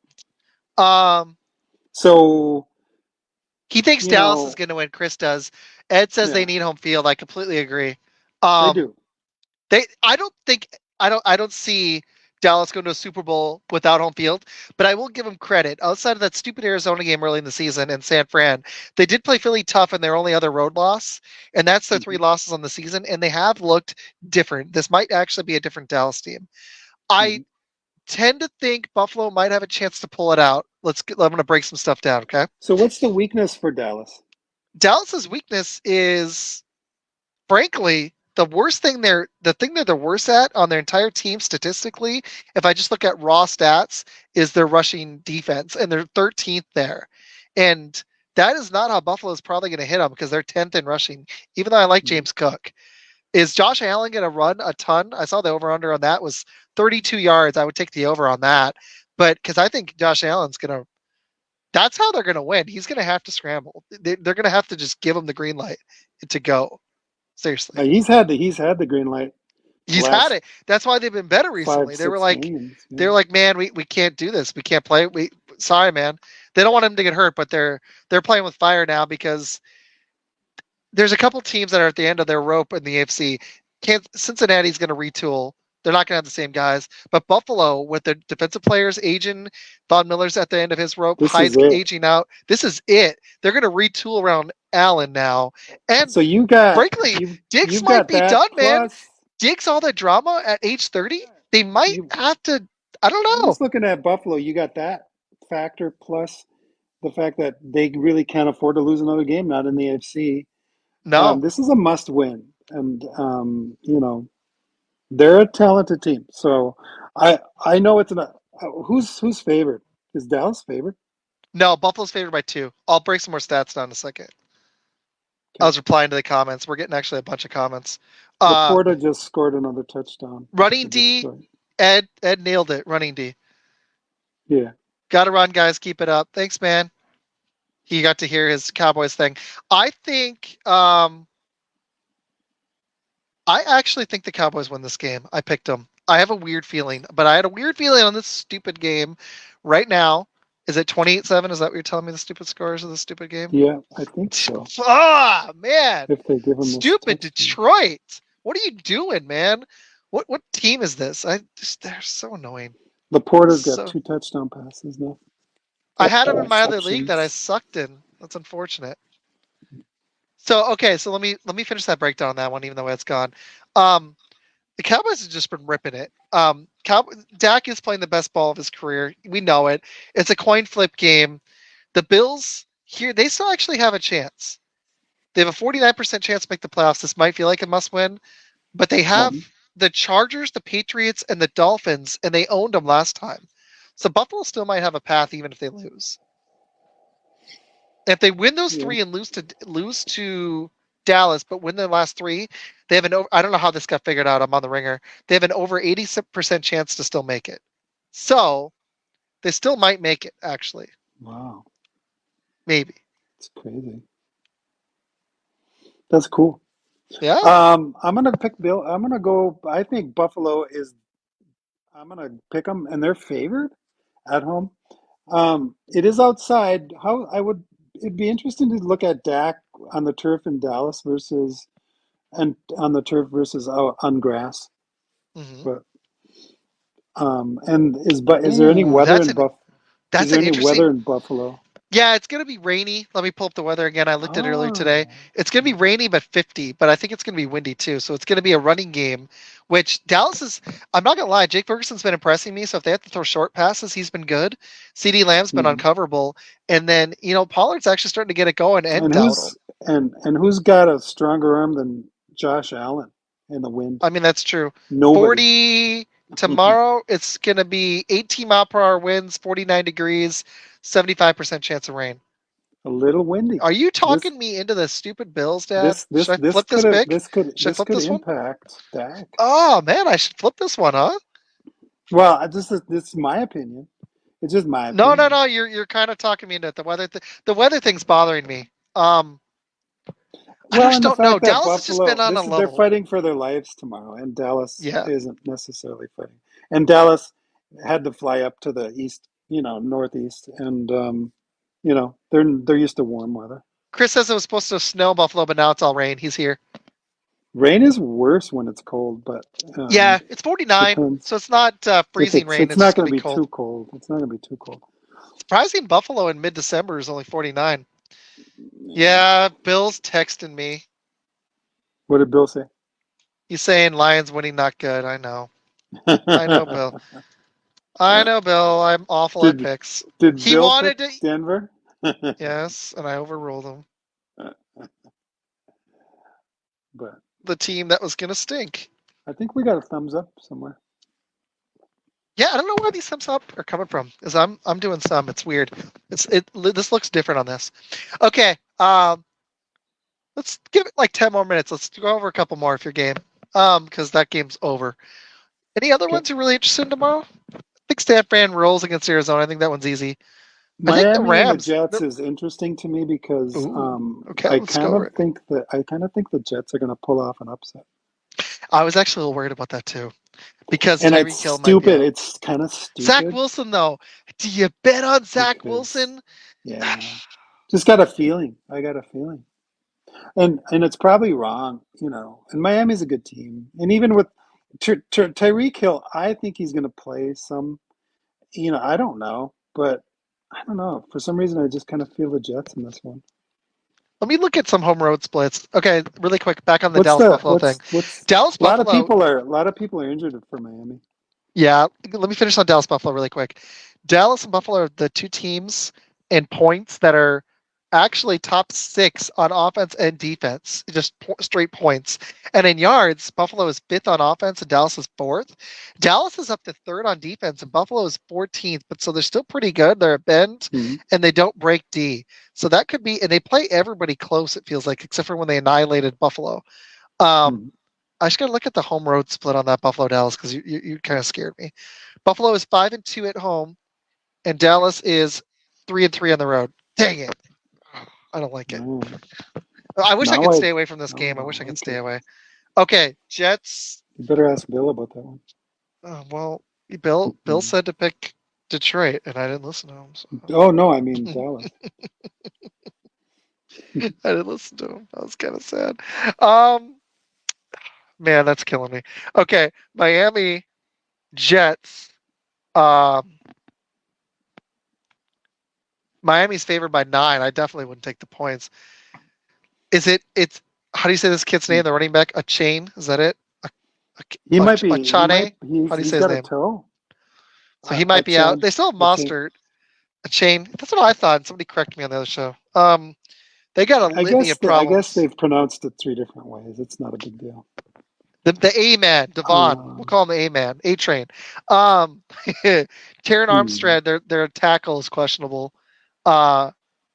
Um, So he thinks you Dallas is know, going to win. Chris does. Ed says they yeah, need home field. I completely agree. they Um, do. they. I don't think. I don't see Dallas going to a Super Bowl without home field. But I will give them credit. Outside of that stupid Arizona game early in the season and San Fran, they did play Philly tough in their only other road loss, and that's their three Mhm. losses on the season. And they have looked different. This might actually be a different Dallas team. I Mhm. tend to think Buffalo might have a chance to pull it out. I'm going to break some stuff down. Okay. So what's the weakness for Dallas? Dallas's weakness is frankly, the thing that they're worse at on their entire team statistically, if I just look at raw stats, is their rushing defense, and they're 13th there. And that is not how Buffalo is probably going to hit them because they're 10th in rushing. Even though I like Mhm. James Cook, is Josh Allen going to run a ton? I saw the over under on that was 32 yards. I would take the over on that, but because I think Josh Allen's going to. That's how they're going to win. He's going to have to scramble. They're going to have to just give him the green light to go. Seriously. He's had the green light the He's had last it. That's why they've been better five recently. six games. They Yeah. were like, man, we can't do this. We can't play. We sorry, man. They don't want him to get hurt, but they're playing with fire now because there's a couple teams that are at the end of their rope in the AFC. Can't Cincinnati's going to retool. They're not going to have the same guys, but Buffalo with their defensive players aging, Von Miller's at the end of his rope, This is Hyde's it. aging out. This is it. They're going to retool around Allen now, and So frankly, Diggs you've might got be that done, man. plus Diggs all that drama at age 30, they might you. have to. I don't I'm know. just looking at Buffalo. You got that factor plus the fact that they really can't afford to lose another game, not in the AFC. No, This is a must win, and they're a talented team. So I know it's not. Who's favored? Is Dallas favored? no. Buffalo's favored by 2. I'll break some more stats down in a second. I Okay. was replying to the comments. We're getting actually a bunch of comments. Uh, Laporta just scored another touchdown running for D, Detroit. Ed nailed it. Running D. Yeah. Got to run, guys. Keep it up. Thanks, man. He got to hear his Cowboys thing. I think. I actually think the Cowboys win this game. I picked them. I have a weird feeling, but I had a weird feeling on this stupid game. Right now, is it 28-7? Is that what you're telling me? The stupid scores of the stupid game? Yeah, I think so. Ah, man. If they give him this Stupid touchdown. Detroit. What are you doing, man? What team is this? They're so annoying. Laporta's got So 2 touchdown passes now. I had him in my other league that I Receptions. sucked in. That's unfortunate. So okay, so let me finish that breakdown on that one, even though it's gone. Um, the Cowboys have just been ripping it. Dak is playing the best ball of his career. We know it. It's a coin flip game. The Bills here, they still actually have a chance. They have a 49% chance to make the playoffs. This might feel like a must win, but they have Mhm. the Chargers, the Patriots, and the Dolphins, and they owned them last time. So Buffalo still might have a path even if they lose. If they win those Yeah. three and lose to Dallas, but win their last three, they have I don't know how this got figured out. I'm on the ringer. They have an over 80% chance to still make it. So they still might make it. Actually, Wow. maybe. It's crazy. That's cool. Yeah. I'm gonna pick Bill. I'm gonna go. I think Buffalo is. I'm gonna pick them, and they're favored at home. It is outside. How I would. It'd be interesting to look at Dak on the turf in Dallas versus and on the turf versus out on grass. Hmm. But and is there any Ooh, weather in Buff? Is that's there an any weather interesting. in Buffalo? Yeah, it's gonna be rainy. Let me pull up the weather again. I looked at it earlier today. Oh, It's gonna be rainy but 50, but I think it's gonna be windy too. So it's gonna be a running game, which Dallas is. I'm not gonna lie, Jake Ferguson's been impressing me. So if they have to throw short passes, he's been good. CD Lamb's been mhm. uncoverable, and then Pollard's actually starting to get it going and And Dowdle. who's got a stronger arm than Josh Allen in the wind? I mean that's true. Nobody. 40 tomorrow. It's gonna be 18 mile per hour winds, 49 degrees, 75% chance of rain. A little windy. Are you This talking me into the stupid Bills, Dad? this Should this I this flip this could have pick? Should I this flip could this one? impact Dak. Oh man, I should flip this one, huh? Well, this is my opinion. It's just my No, no, opinion. no. You're kind of talking me into it. The weather thing's bothering me. Um, I Well, just and the don't know. fact that Dallas has just been Buffalo, on a this is they're level. fighting for their lives tomorrow, and Dallas Yeah. isn't necessarily fighting. And Dallas had to fly up to the east, northeast, and they're used to warm weather. Chris says it was supposed to snow in Buffalo, but now it's all rain. He's here. Rain is worse when it's cold, but Yeah, it's 49, depends. so it's not If freezing rain. it's It's just not going going to to be be too cold. cold. It's not going to be too cold. Surprising Buffalo in mid-December is only 49. Yeah. Yeah, Bill's texting me. What did Bill say? He's saying Lions winning not good. I know. I know, Bill. I know, Bill. I'm awful at did picks. did He Bill pick wanted to. Denver? Yes, and I overruled him. But The team that was going to stink. I think we got a thumbs up somewhere. Yeah, I don't know where these thumbs up are coming from. Cause I'm doing some. It's weird. This looks different on this. Okay. Let's give it like 10 more minutes. Let's go over a couple more if you're game. Because that game's over. Any other Okay. ones you're really interested in tomorrow? I think Stanford rolls against Arizona. I think that one's easy. I think the Miami and the Rams. Jets is interesting to me because Ooh. Okay, let's go over it. I kind of think the Jets are going to pull off an upset. I was actually a little worried about that too because And it's Tyreek Hill might be stupid. out. It's kind of Zach stupid Wilson though. Do you bet on Zach because Wilson? yeah, just got a feeling. I got a feeling. And it's probably wrong, you know. And Miami's a good team. And even with Tyreek Hill, I think he's going to play some. You know, I don't know, but I don't know. For some reason, I just kind of feel the Jets in this one. Let me look at some home road splits. Okay, really quick, back on the Dallas Buffalo thing. What's Dallas Buffalo, a lot of people are injured for Miami. yeah, let me finish on Dallas Buffalo really quick. Dallas and Buffalo are the two teams in points that are actually top six on offense and defense, just straight points. And in yards, Buffalo is fifth on offense and Dallas is fourth. Dallas is up to third on defense and Buffalo is 14th, but so they're still pretty good. They're a bend Hmm. and they don't break D. So that could be, and they play everybody close, it feels like, except for when they annihilated Buffalo. Um, Hmm. I just got to look at the home road split on that Buffalo Dallas because you kind of scared me. Buffalo is 5-2 at home, and Dallas is 3-3 on the road. Dang it! I don't like it. Oh, I wish I now could I stay away from this now game. I I wish I don't could like stay it. away. Okay, Jets. You better ask Bill about that one. Well, Bill Hmm. said to pick Detroit, and I didn't listen to him. So Oh no, I mean Dallas. I didn't listen to him. I was kind of sad. Um, man, that's killing me. Okay, Miami Jets. Um, Miami's favored by 9. I definitely wouldn't take the points. Is it? It's how do you say this kid's name? The running back, a chain. Is that it? He might A be. Chane. How do you He's say his got a name? toe. So he A might be out. chain. They still have A chain. Mostert. A chain. That's what I thought. Somebody corrected me on the other show. They got a litany of I guess problems. they've pronounced it three different ways. It's not a big deal. The A man, Devon. We'll Um, call him the A man, A train. Um, Taron hmm. Armstead, their tackle is questionable. Uh,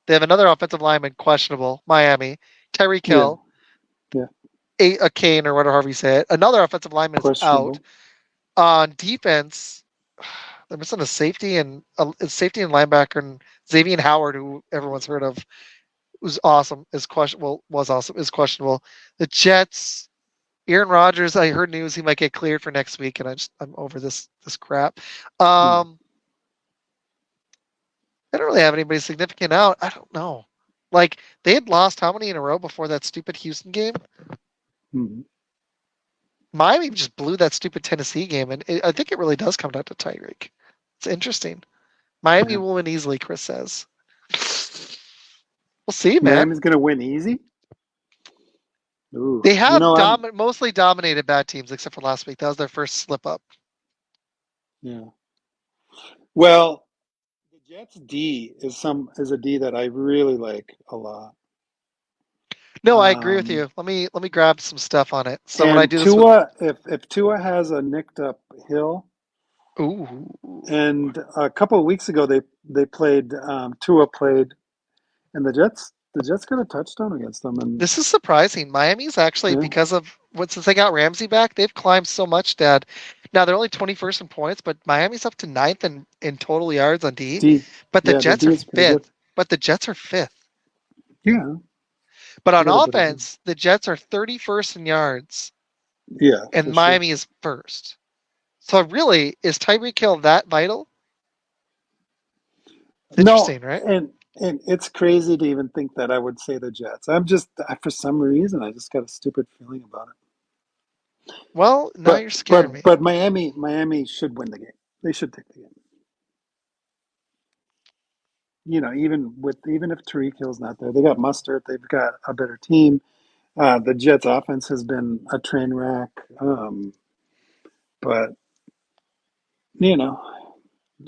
they have another offensive lineman questionable. Miami, Tyreek Yeah. Hill, Yeah. a Kane or whatever however you say it. Another offensive lineman is out. Questionable. On defense, they're missing a safety and linebacker and Xavier Howard, who everyone's heard of, who's awesome, is questionable. Was awesome, is questionable. The Jets, Aaron Rodgers. I heard news he might get cleared for next week, and I'm over this crap. Hmm. I don't really have anybody significant out. I don't know. Like they had lost how many in a row before that stupid Houston game? Hmm. Miami just blew that stupid Tennessee game, and I think it really does come down to Tyreek. It's interesting. Miami Yeah. will win easily, Chris says. We'll see, man. Miami's gonna win easy. Ooh. They You have know, I'm mostly dominated bad teams, except for last week. That was their first slip up. yeah. Well, the Jets D is a D that I really like a lot. No, I agree with Um, you. Let me grab some stuff on it. So when I and do this with Tua, if Tua has a nicked up Hill, ooh, and a couple of weeks ago they played Tua played, and the Jets got a touchdown against them, and this is surprising. Miami's actually yeah, because of what since they got Ramsey back, they've climbed so much, Dad. Now they're only 21st in points, but Miami's up to ninth in total yards on D. D, But the yeah, their Jets D are is pretty good. fifth. But the Jets are fifth. Yeah, But a on little bit of both. offense, the Jets are 31st in yards, Yeah, for and sure. Miami is first. So really, is Tyreek Hill that vital? It's No, interesting, right? and it's crazy to even think that I would say the Jets. I'm just for some reason I just got a stupid feeling about it. Well, now But you're scaring but me. but Miami should win the game. They should take the game. Even if Tariq Hill's not there, they got Mustard. They've got a better team. The Jets' offense has been a train wreck. But you know,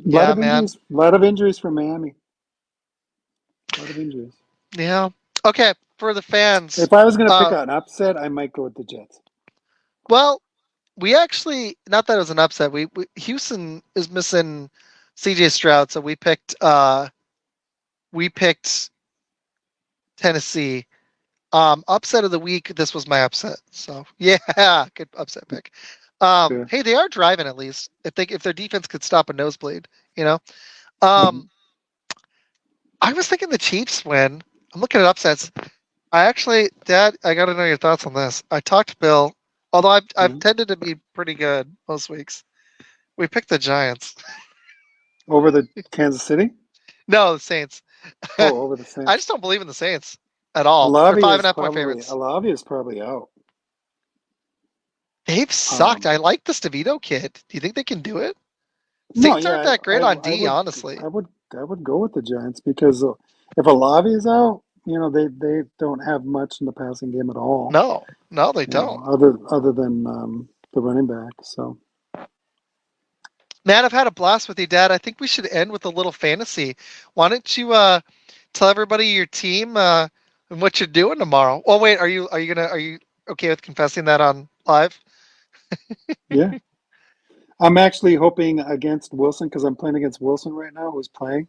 a lot Yeah, of man. injuries. A lot of injuries for Miami. A lot of injuries. Yeah. Okay, for the fans. If I was going to pick Uh, an upset, I might go with the Jets. well, we actually not that it was an upset. We Houston is missing CJ Stroud, so we picked Tennessee. Upset of the week. This was my upset. So yeah, good upset pick. Yeah. Hey, they are driving at least. If their defense could stop a nosebleed, you know. Mhm. Um, I was thinking the Chiefs win. I'm looking at upsets. I actually, Dad, I got to know your thoughts on this. I talked to Bill, although I've Yeah. tended to be pretty good most weeks. We picked the Giants. Over the Kansas City? No, the Saints. Oh, over the I Saints. just don't believe in the Saints at all. They're Alavi five and is a half point probably favorites. Alavi is probably out. They've sucked. Um, I like this DeVito kid. Do you think they can do it? no, Saints yeah, aren't that great on I D, would honestly. I would I would go with the Giants because if Alavi is out, they don't have much in the passing game at all. No, no, they don't. Other than the running back. So Man, I've had a blast with you, Dad. I think we should end with a little fantasy. Why don't you tell everybody your team and what you're doing tomorrow? Oh wait, are you okay with confessing that on live? yeah, I'm actually hoping against Wilson because I'm playing against Wilson right now, who's playing,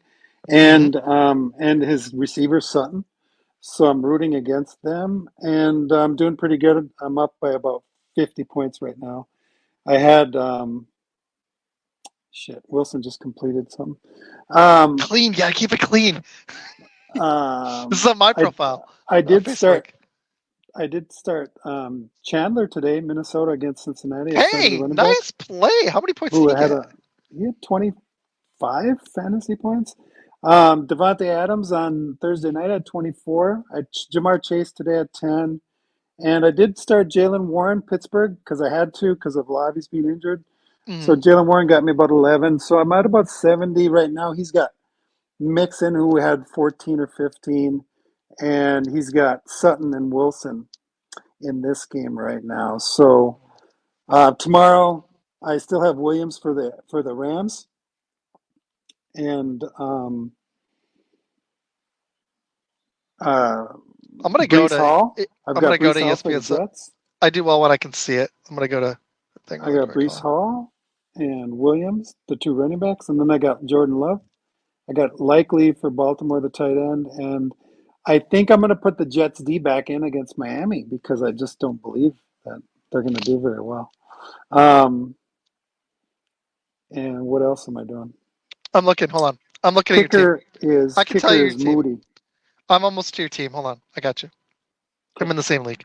Mm-hmm. and his receiver Sutton. So I'm rooting against them, and I'm doing pretty good. I'm up by about 50 points right now. I had shit. Wilson just completed some. Um, Clean, you gotta keep it clean. This is um, on my I profile, I did Facebook. start. I did start Chandler today, Minnesota against Cincinnati. I started the Hey, running back nice play. How many points did who he had get? a he had 25 fantasy points. Devontae Adams on Thursday night had 24. Jamar Chase today at 10. And I did start Jalen Warren, Pittsburgh, because I had to because of Lavi's being injured. So Mm, Jalen Warren got me about 11. So I'm at about 70 right now. He's got Mixon, who had 14 or 15, and he's got Sutton and Wilson in this game right now. So tomorrow, I still have Williams for the Rams and uh, I'm gonna go Brees to. Hall. I've I'm gonna got go Brees to Hall for the ESPN. So Jets. I do well when I can see it. I'm gonna go to the thing I really got quick. Hold Brees on. Hall and Williams, the two running backs, and then I got Jordan Love. I got Likely for Baltimore, the tight end, and I think I'm going to put the Jets D back in against Miami because I just don't believe that they're going to do very well. Um, and what else am I doing? I'm looking. Hold on. I'm looking at your team. Kicker is I can tell kicker you your is team. Moody. I'm almost to your team. Hold on. I got you. I'm Okay, in the same league.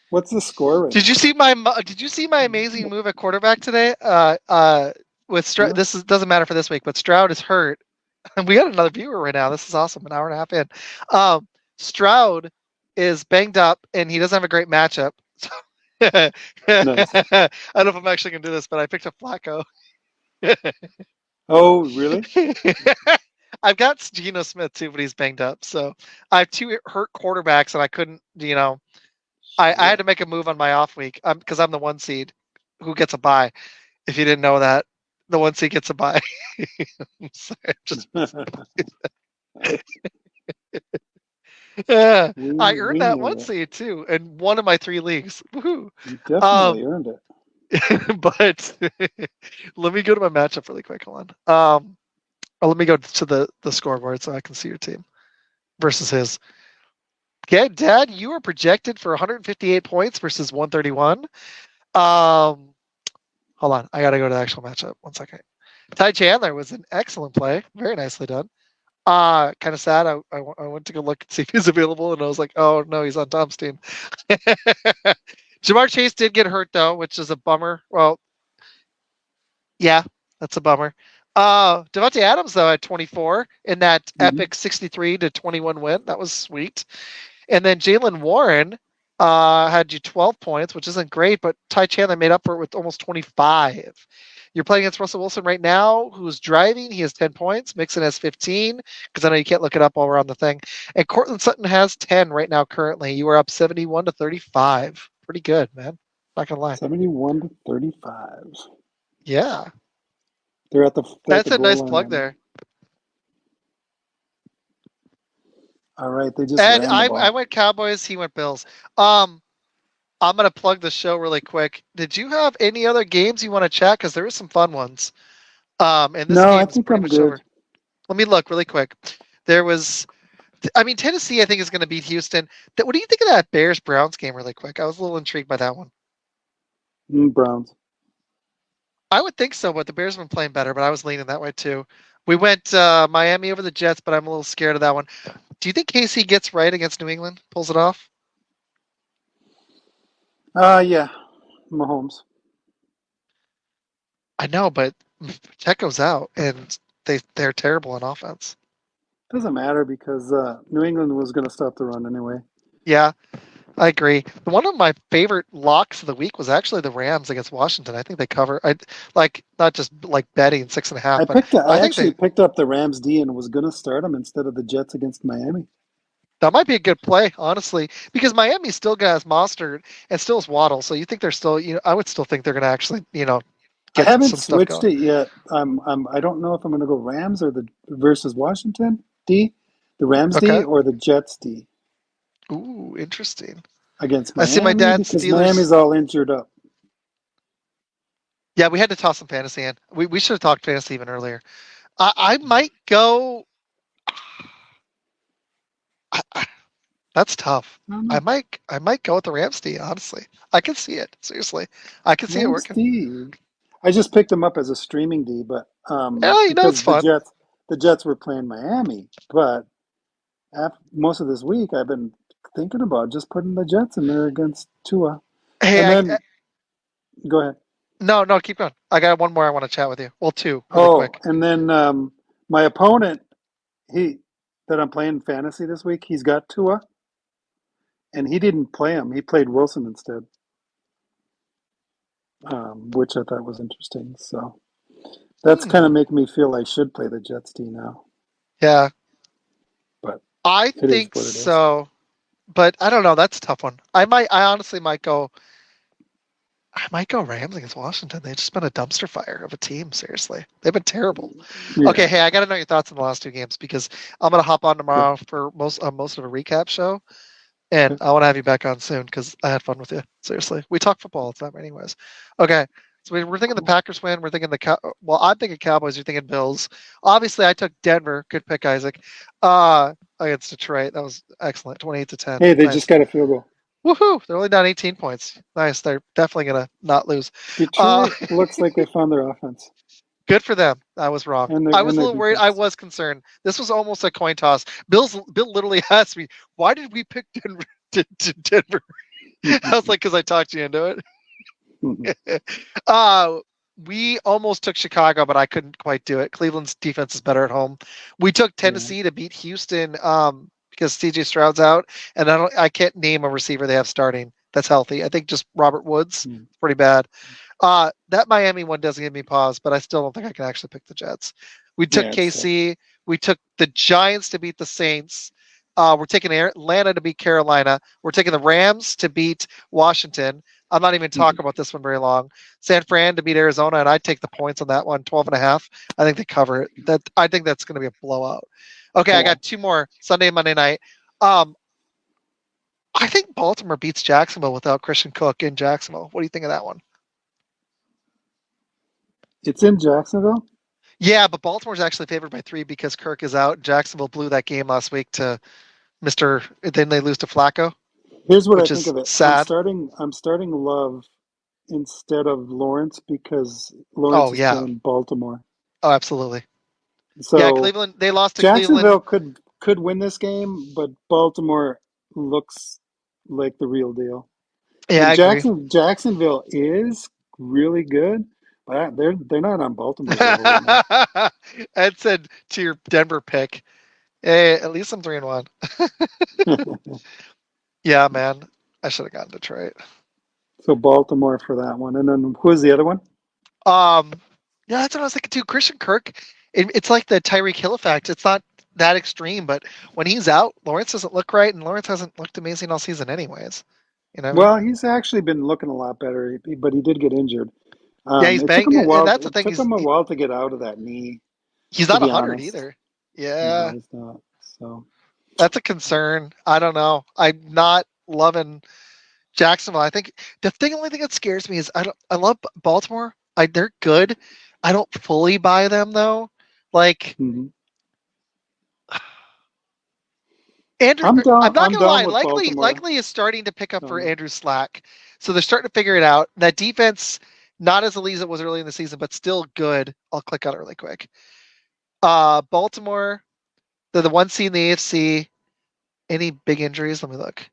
what's the score right Did you now? see my amazing move at quarterback today? With Stroud. No. Doesn't matter for this week, but Stroud is hurt. We got another viewer right now. This is awesome. An hour and a half in. Stroud is banged up and he doesn't have a great matchup. So I Nice. don't know if I'm actually gonna do this, but I picked up Flacco. Oh, really? I've got Geno Smith too, but he's banged up. So I have two hurt quarterbacks, and I couldn't. I had Shit. to make a move on my off week because I'm the one seed who gets a bye. If you didn't know that, the one seed gets a bye. I'm sorry, just yeah, I earned We that knew one it. seed too, in one of my three leagues. Woohoo! You definitely Um, earned it. but let me go to my matchup really quick. Hold on. Let me go to the scoreboard so I can see your team versus his. Okay, Dad, you are projected for 158 points versus 131. Um, hold on, I gotta go to the actual matchup. One second. Ty Chandler was an excellent play, very nicely done. Kind of sad. I went to go look and see if he's available, and I was like, oh no, he's on Tom's team. Jamar Chase did get hurt though, which is a bummer. Well, yeah, that's a bummer. Devontae Adams though at 24 in that Hmm. epic 63-21 win. That was sweet. And then Jalen Warren. Had you 12 points, which isn't great, but Ty Chandler made up for it with almost 25. You're playing against Russell Wilson right now, who's driving. He has 10 points. Mixon has 15, because I know you can't look it up while we're on the thing. And Cortland Sutton has 10 right now currently. You are up 71 to 35. Pretty good, man. Not going to lie. 71 to 35. Yeah. They're at the That's a goal nice line plug right now. there. All right, they just And ran the I ball. went Cowboys, he went Bills. Um, I'm going to plug the show really quick. Did you have any other games you want to chat? Because there were some fun ones. And this No, I game's think pretty I'm much good. over. Let me look really quick. There was, I mean, Tennessee, I think, is going to beat Houston. What do you think of that Bears Browns game, really quick? I was a little intrigued by that one. Browns. I would think so, but the Bears have been playing better, but I was leaning that way too. We went Miami over the Jets, but I'm a little scared of that one. Do you think KC gets right against New England, pulls it off? Yeah, Mahomes. I know, but Pacheco's out, and they're terrible on offense. Doesn't matter because New England was going to stop the run anyway. Yeah, I agree. One of my favorite locks of the week was actually the Rams against Washington. I think they cover. I like not just like betting 6.5, but I I think actually they picked up the Rams D and was going to start them instead of the Jets against Miami. that might be a good play, honestly, because Miami still has Mostert and still has Waddle. So you think they're still, I would still think they're going to actually, I get haven't some stuff switched going. it yet. I don't know if I'm going to go Rams or the versus Washington D, the Rams D Okay. or the Jets D Ooh, interesting. against I see my Miami dad's because Steelers. Miami's all injured up. Yeah, we had to toss some fantasy in. We should have talked fantasy even earlier. I might go. I, that's tough. I don't I know. might I might go with the Rams D, honestly. I can see it. Seriously. I can see it Rams working. D. I just picked them up as a streaming D, but Yeah, it's because fun. the Jets were playing Miami. But most of this week, I've been thinking about just putting the Jets in there against Tua. Hey, And then go ahead. no, keep going. I got one more I want to chat with you. Well, two, really Oh, quick. and then my opponent, he that I'm playing fantasy this week, he's got Tua, and he didn't play him. He played Wilson instead, which I thought was interesting. So that's kind Hmm. of making me feel I should play the Jets D now, Yeah, but I it is think what it is. so, but I don't know. That's a tough one. I honestly might go. I might go Rams against Washington. They've just been a dumpster fire of a team. Seriously, they've been terrible. Okay, Yeah. hey, I got to know your thoughts on the last two games because I'm gonna hop on tomorrow for most of a recap show, and Okay. I want to have you back on soon because I had fun with you. Seriously, we talk football all the time, anyways. Okay, so we're thinking the Cool. Packers win. We're thinking well, I'm thinking Cowboys. You're thinking Bills. Obviously, I took Denver. Good pick, Isaac. Against Detroit, that was excellent. 28 to 10. Hey, they just Nice. got a field goal. Woohoo! They're only down 18 points. Nice. They're definitely gonna not lose. Uh, Detroit looks like they found their offense Good for them. I was wrong. I was and a their little worried. I defense. was concerned. This was almost a coin toss. Bill literally asked me, "Why did we pick Denver?" To Denver. I was like, "Because I talked you into it." uh, we almost took Chicago, but I couldn't quite do it. Cleveland's defense is better at home. We took Yeah. Tennessee to beat Houston because CJ Stroud's out, and I can't name a receiver they have starting that's healthy. I think just Robert Woods, Mm. pretty bad. That Miami one doesn't give me pause, but I still don't think I can actually pick the Jets. We took Yeah, it's tough. KC. We took the Giants to beat the Saints. We're taking Atlanta to beat Carolina. We're taking the Rams to beat Washington. I'm not even talking Mhm. about this one very long. San Fran to beat Arizona, and I'd take the points on that one, 12.5. I think they cover it. I think that's going to be a blowout. Okay, I Oh, got two more Sunday and Monday night. Um, I think Baltimore beats Jacksonville without Christian Cook in Jacksonville. What do you think of that one? it's in Jacksonville. Yeah, but Baltimore's actually favored by 3 because Kirk is out. Jacksonville blew that game last week to Mr. Then they lose to Flacco, Here's what I which think is of it. sad. I'm starting Love instead of Lawrence because Lawrence Oh is yeah. playing Baltimore. Oh, absolutely. Yeah, So Cleveland. They lost to Cleveland. Jacksonville could win this game, but Baltimore looks like the real deal. Yeah, And I agree. Jacksonville is really good, but they're not on Baltimore's level right now. Ed said to your Denver pick, hey, at least I'm 3-1. Yeah, man. I should have gotten Detroit. So Baltimore for that one. And then who's the other one? Um, yeah, that's what I was thinking too. Christian Kirk, it's like the Tyreek Hill effect. It's not that extreme, but when he's out, Lawrence doesn't look right, and Lawrence hasn't looked amazing all season, anyways. You know what I mean? Well, he's actually been looking a lot better, but he did get injured. Yeah, he's It took banged, him a and while. that's the It thing. took him a while to get out of that knee, He's to not be 100 honest. either. No, Yeah, he's not. So, that's a concern. I don't know. I'm not loving Jacksonville. I think only thing that scares me is I love Baltimore. They're good. I don't fully buy them though. Like mhm. Andrew, I'm down. I'm not I'm gonna down lie. with Likely, Baltimore. likely is starting to pick up for Um, Andrew Slack, so they're starting to figure it out. That defense, not as elite as it was early in the season, but still good. I'll click on it really quick. Baltimore, they're the one seed in the AFC. Any big injuries? Let me look.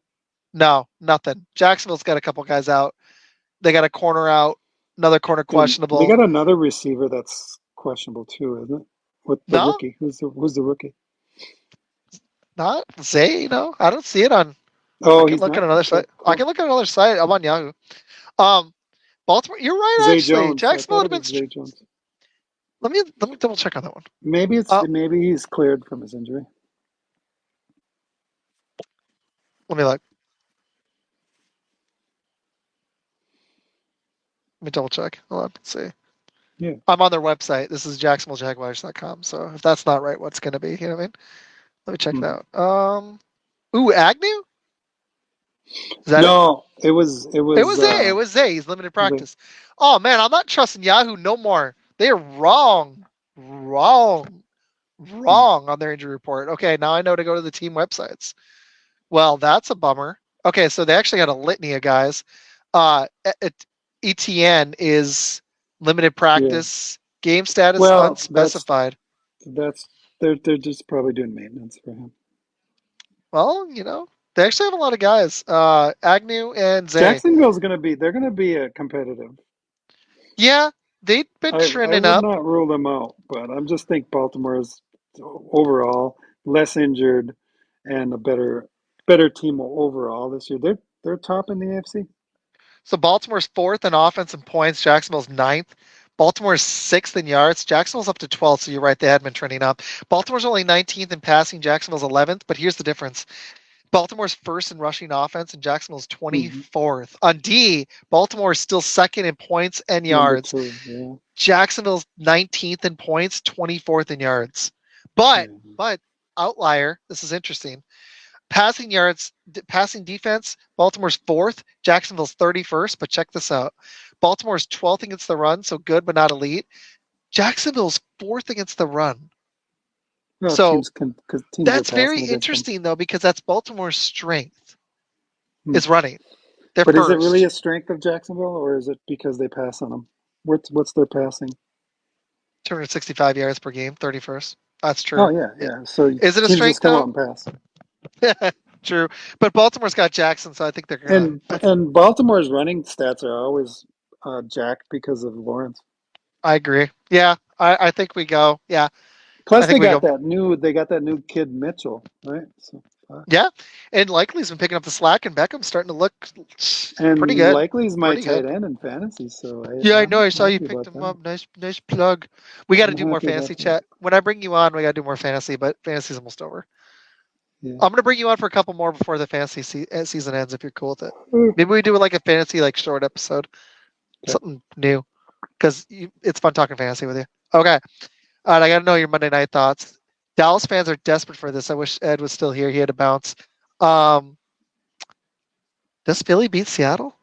No, nothing. Jacksonville's got a couple guys out. They got a corner out. Another corner and they questionable. got another receiver that's questionable too, isn't it? With the No, rookie, who's the rookie? not Zay. I don't see it on. I Oh, can he's look at not. another Okay, site. I cool. can look at another site. I'm on Yahoo. Um, Baltimore. You're right, Zay actually. Jones. I Jacksonville thought had it been. was Zay Jones. Let me double check on that one. Maybe Uh, maybe he's cleared from his injury. let me look. Let me double check. Hold on. Let's see. Yeah. I'm on their website. This is JacksonvilleJaguars.com. So if that's not right, what's going to be? You know what I mean? Let me check it Mhm. out. Ooh, Agnew? Is that it? No, it was it It was was Zay. It was Zay. He's limited Zay. practice. Oh man, I'm not trusting Yahoo no more. They are wrong, Mm. wrong on their injury report. Okay, now I know to go to the team websites. Well, that's a bummer. Okay, so they actually had a litany of guys. ETN is limited Yeah. practice, game status Well, unspecified. that's they're just probably doing maintenance for him. Well, they actually have a lot of guys. Agnew and Zay. Jacksonville's they're gonna be competitive. Yeah, they've been I trending would up. not rule them out, but I'm just think Baltimore's overall less injured and a better team overall this year. They're top in the AFC. So Baltimore's fourth in offense and points. Jacksonville's ninth. Baltimore's sixth in yards. Jacksonville's up to 12th, so you're right, they had been trending up. Baltimore's only 19th in passing. Jacksonville's 11th, but here's the difference. Baltimore's first in rushing offense, and Jacksonville's Hmm. 24th. On D, Baltimore is still second in points and Number yards. two, yeah, Jacksonville's 19th in points, 24th in yards. But, yeah. but, outlier, this is interesting. Passing yards, passing defense, Baltimore's fourth, Jacksonville's 31st. But check this out. Baltimore's 12th against the run, so good but not elite. Jacksonville's fourth against the run. Well, So because teams are that's very passing against them. interesting, though, because that's Baltimore's strength Hmm. is running. They're But is it really first. a strength of Jacksonville, or is it because they pass on them? What's their passing? 265 yards per game, 31st. That's Oh true. yeah, yeah. So Is it a teams strength, just come out though? and pass. True. But Baltimore's got Jackson, so I think they're going to. And Baltimore's running stats are always jacked because of Lawrence. I agree. Yeah, I think we go. Yeah, I Plus, think we go. they got that new kid Mitchell, right? So, Yeah, and Likely's been picking up the slack, and Beckham's starting to look pretty and good. likely is my Pretty tight good. end in fantasy. So Yeah, I know. I I'm saw you happy picked about him that. up. Nice plug. We got to I'm do more happy fantasy about that. chat. When I bring you on, we got to do more fantasy, but fantasy's almost over. Yeah. I'm gonna bring you on for a couple more before the fantasy season ends, if you're cool with it. Mm, Maybe we do like a fantasy like short episode, okay. something new, because it's fun talking fantasy with you. Okay. All right, I got to know your Monday night thoughts. Dallas fans are desperate for this. I wish Ed was still here. He had to bounce. Um, does Philly beat Seattle?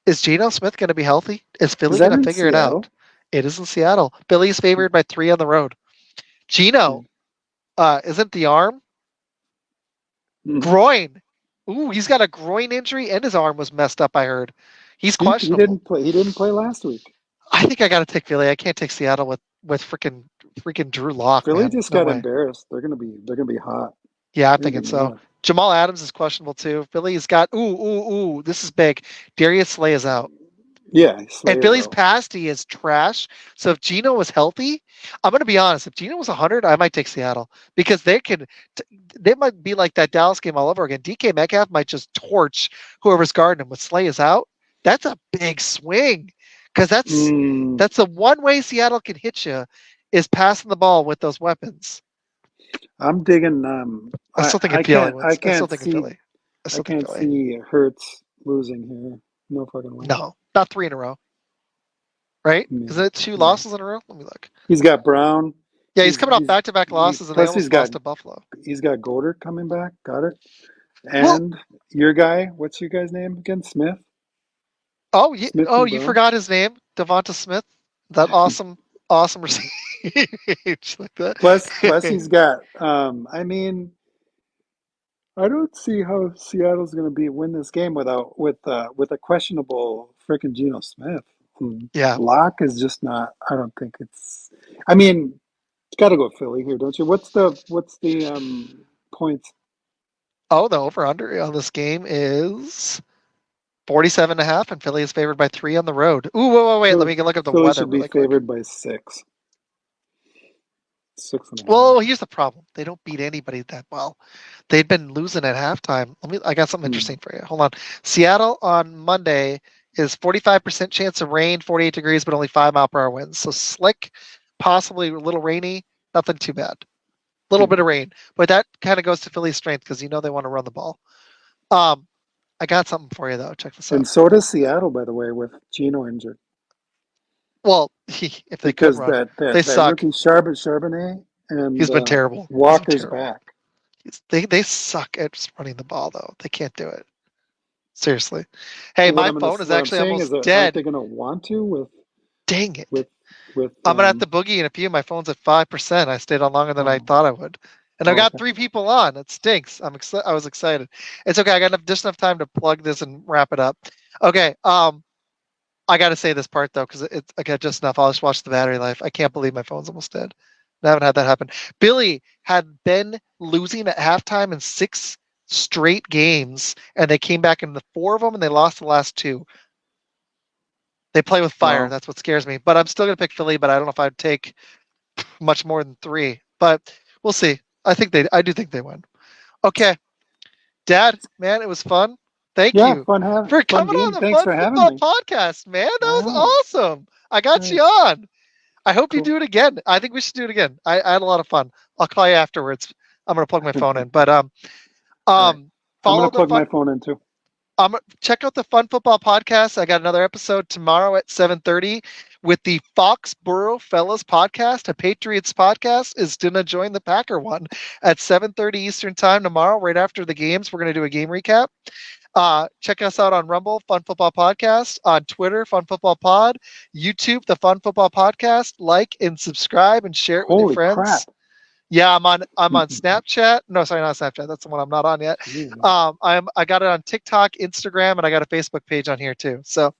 Is Geno Smith going to be healthy? Is Is Philly going that to in figure it out? Seattle? It is in Seattle. Philly's Mm, favored by 3 on the road. yeah. Geno, isn't the arm? Hmm. Groin. Ooh, he's got a groin injury and his arm was messed up, I heard. He's He questionable. didn't play. He didn't play last week. I think I got to take Philly. I can't take Seattle with freaking Drew Lock, Philly man. just No got way. embarrassed. They're gonna be hot. Yeah, I'm They're thinking gonna be so. mad. Jamal Adams is questionable too. Philly's got ooh. This is big. Darius Slay is out. Yeah, And Slay is Philly's out. pass D is trash. So if Geno was healthy, I'm going to be honest. If Geno was 100, I might take Seattle because they might be like that Dallas game all over again. DK Metcalf might just torch whoever's guarding him. When Slay is out, that's a big swing because Mm, that's the one way Seattle can hit you is passing the ball with those weapons. I'm digging. I'm still thinking Philly I wins. I'm still can't thinking see Philly. I I still think can't Philly. see Hurts losing here. No fucking way. No, not three in a row, right? Is Yeah, it two yeah. losses in a row? Let me look. He's got Brown. Yeah, he's coming off back-to-back He, losses, and they plus almost lost to Buffalo. he's got Goddard coming back. Got it. Well, And your guy, what's your guy's name again? Smith. oh, yeah, Smith oh, and you Brown. forgot his name, Devonta Smith, that awesome receiver like Plus that. he's got. I mean, I don't see how Seattle's going to be win this game with a questionable freaking Geno Smith. Yeah. Lock is just not. I don't think it's. I mean, it's got to go Philly here, don't you? What's the points? Oh, the over/under on this game is 47 and a half, and Philly is favored by 3 on the road. Ooh, wait. Let Philly, me look up the Philly weather should be really quick. favored by 6, 6.5. Well, here's the problem. They don't beat anybody that well. They've been losing at halftime. I got something Hmm. interesting for you. Hold on. Seattle on Monday is 45% chance of rain, 48 degrees, but only 5-mile-per-hour winds. So slick, possibly a little rainy, nothing too bad. A little Hmm. bit of rain, but that kind of goes to Philly's strength because they want to run the ball. Um, I got something for you though. Check this And out. so does Seattle, by the way, with Geno injured, Well, if they could because run, they that suck. rookie Charbonnet He's and been terrible. He's been Walker's terrible. back. They suck at just running the ball though. They can't do it. Seriously. Hey, Well, my phone is what I'm actually saying is, almost aren't dead. they going to want to Dang it. with with I'm gonna have to boogie in a few. My phone's at 5%. I stayed on longer than I oh, thought I would. And I've oh, got okay. 3 people on. It stinks. I was excited. It's okay. I got just enough time to plug this and wrap it up. Okay. I gotta say this part though, because I got just enough. I'll just watch the battery life. I can't believe my phone's almost dead. I haven't had that happen. Billy had been losing at halftime in 6 straight games, and they came back in the 4 of them, and they lost the last 2. They play with fire. Wow. That's what scares me. But I'm still gonna pick Philly. But I don't know if I'd take much more than 3. But we'll see. I do think they win. Okay, Dad, man, it was fun. Thank Yeah, you for fun coming on game. the Thanks Fun for having Football me. Podcast, man. That All was right. awesome. I got you Thanks. on. I hope you Cool. do it again. I think we should do it again. I had a lot of fun. I'll call you afterwards. I'm gonna plug my phone in. But All right. I'm gonna follow the plug my fun. phone in too. Check out the Fun Football Podcast. I got another episode tomorrow at 7:30 with the Foxborough Fellas Podcast. A Patriots podcast is gonna join the Packer one at 7:30 Eastern Time tomorrow, right after the games. We're gonna do a game recap. Check us out on Rumble, Fun Football Podcast, on Twitter, Fun Football Pod, YouTube, the Fun Football Podcast. Like and subscribe and share it with your Holy friends. crap. Yeah, I'm on Snapchat. No, sorry, not Snapchat. That's the one I'm not on yet. Jeez. I got it on TikTok, Instagram, and I got a Facebook page on here too. So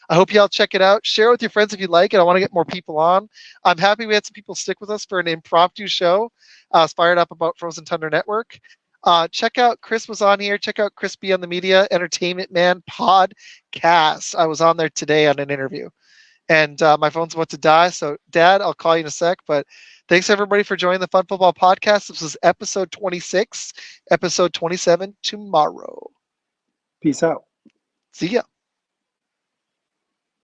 I hope y'all check it out. Share it with your friends if you like it. I want to get more people on. I'm happy we had some people stick with us for an impromptu show. I was fired up about Frozen Thunder Network. Check out Chris was on here. Check out Chris B on the Media Entertainment Man podcast. I was on there today on an interview, and my phone's about to die. So, Dad, I'll call you in a sec. But thanks everybody for joining the Fun Football Podcast. This is episode 26, episode 27 tomorrow. Peace out. See ya.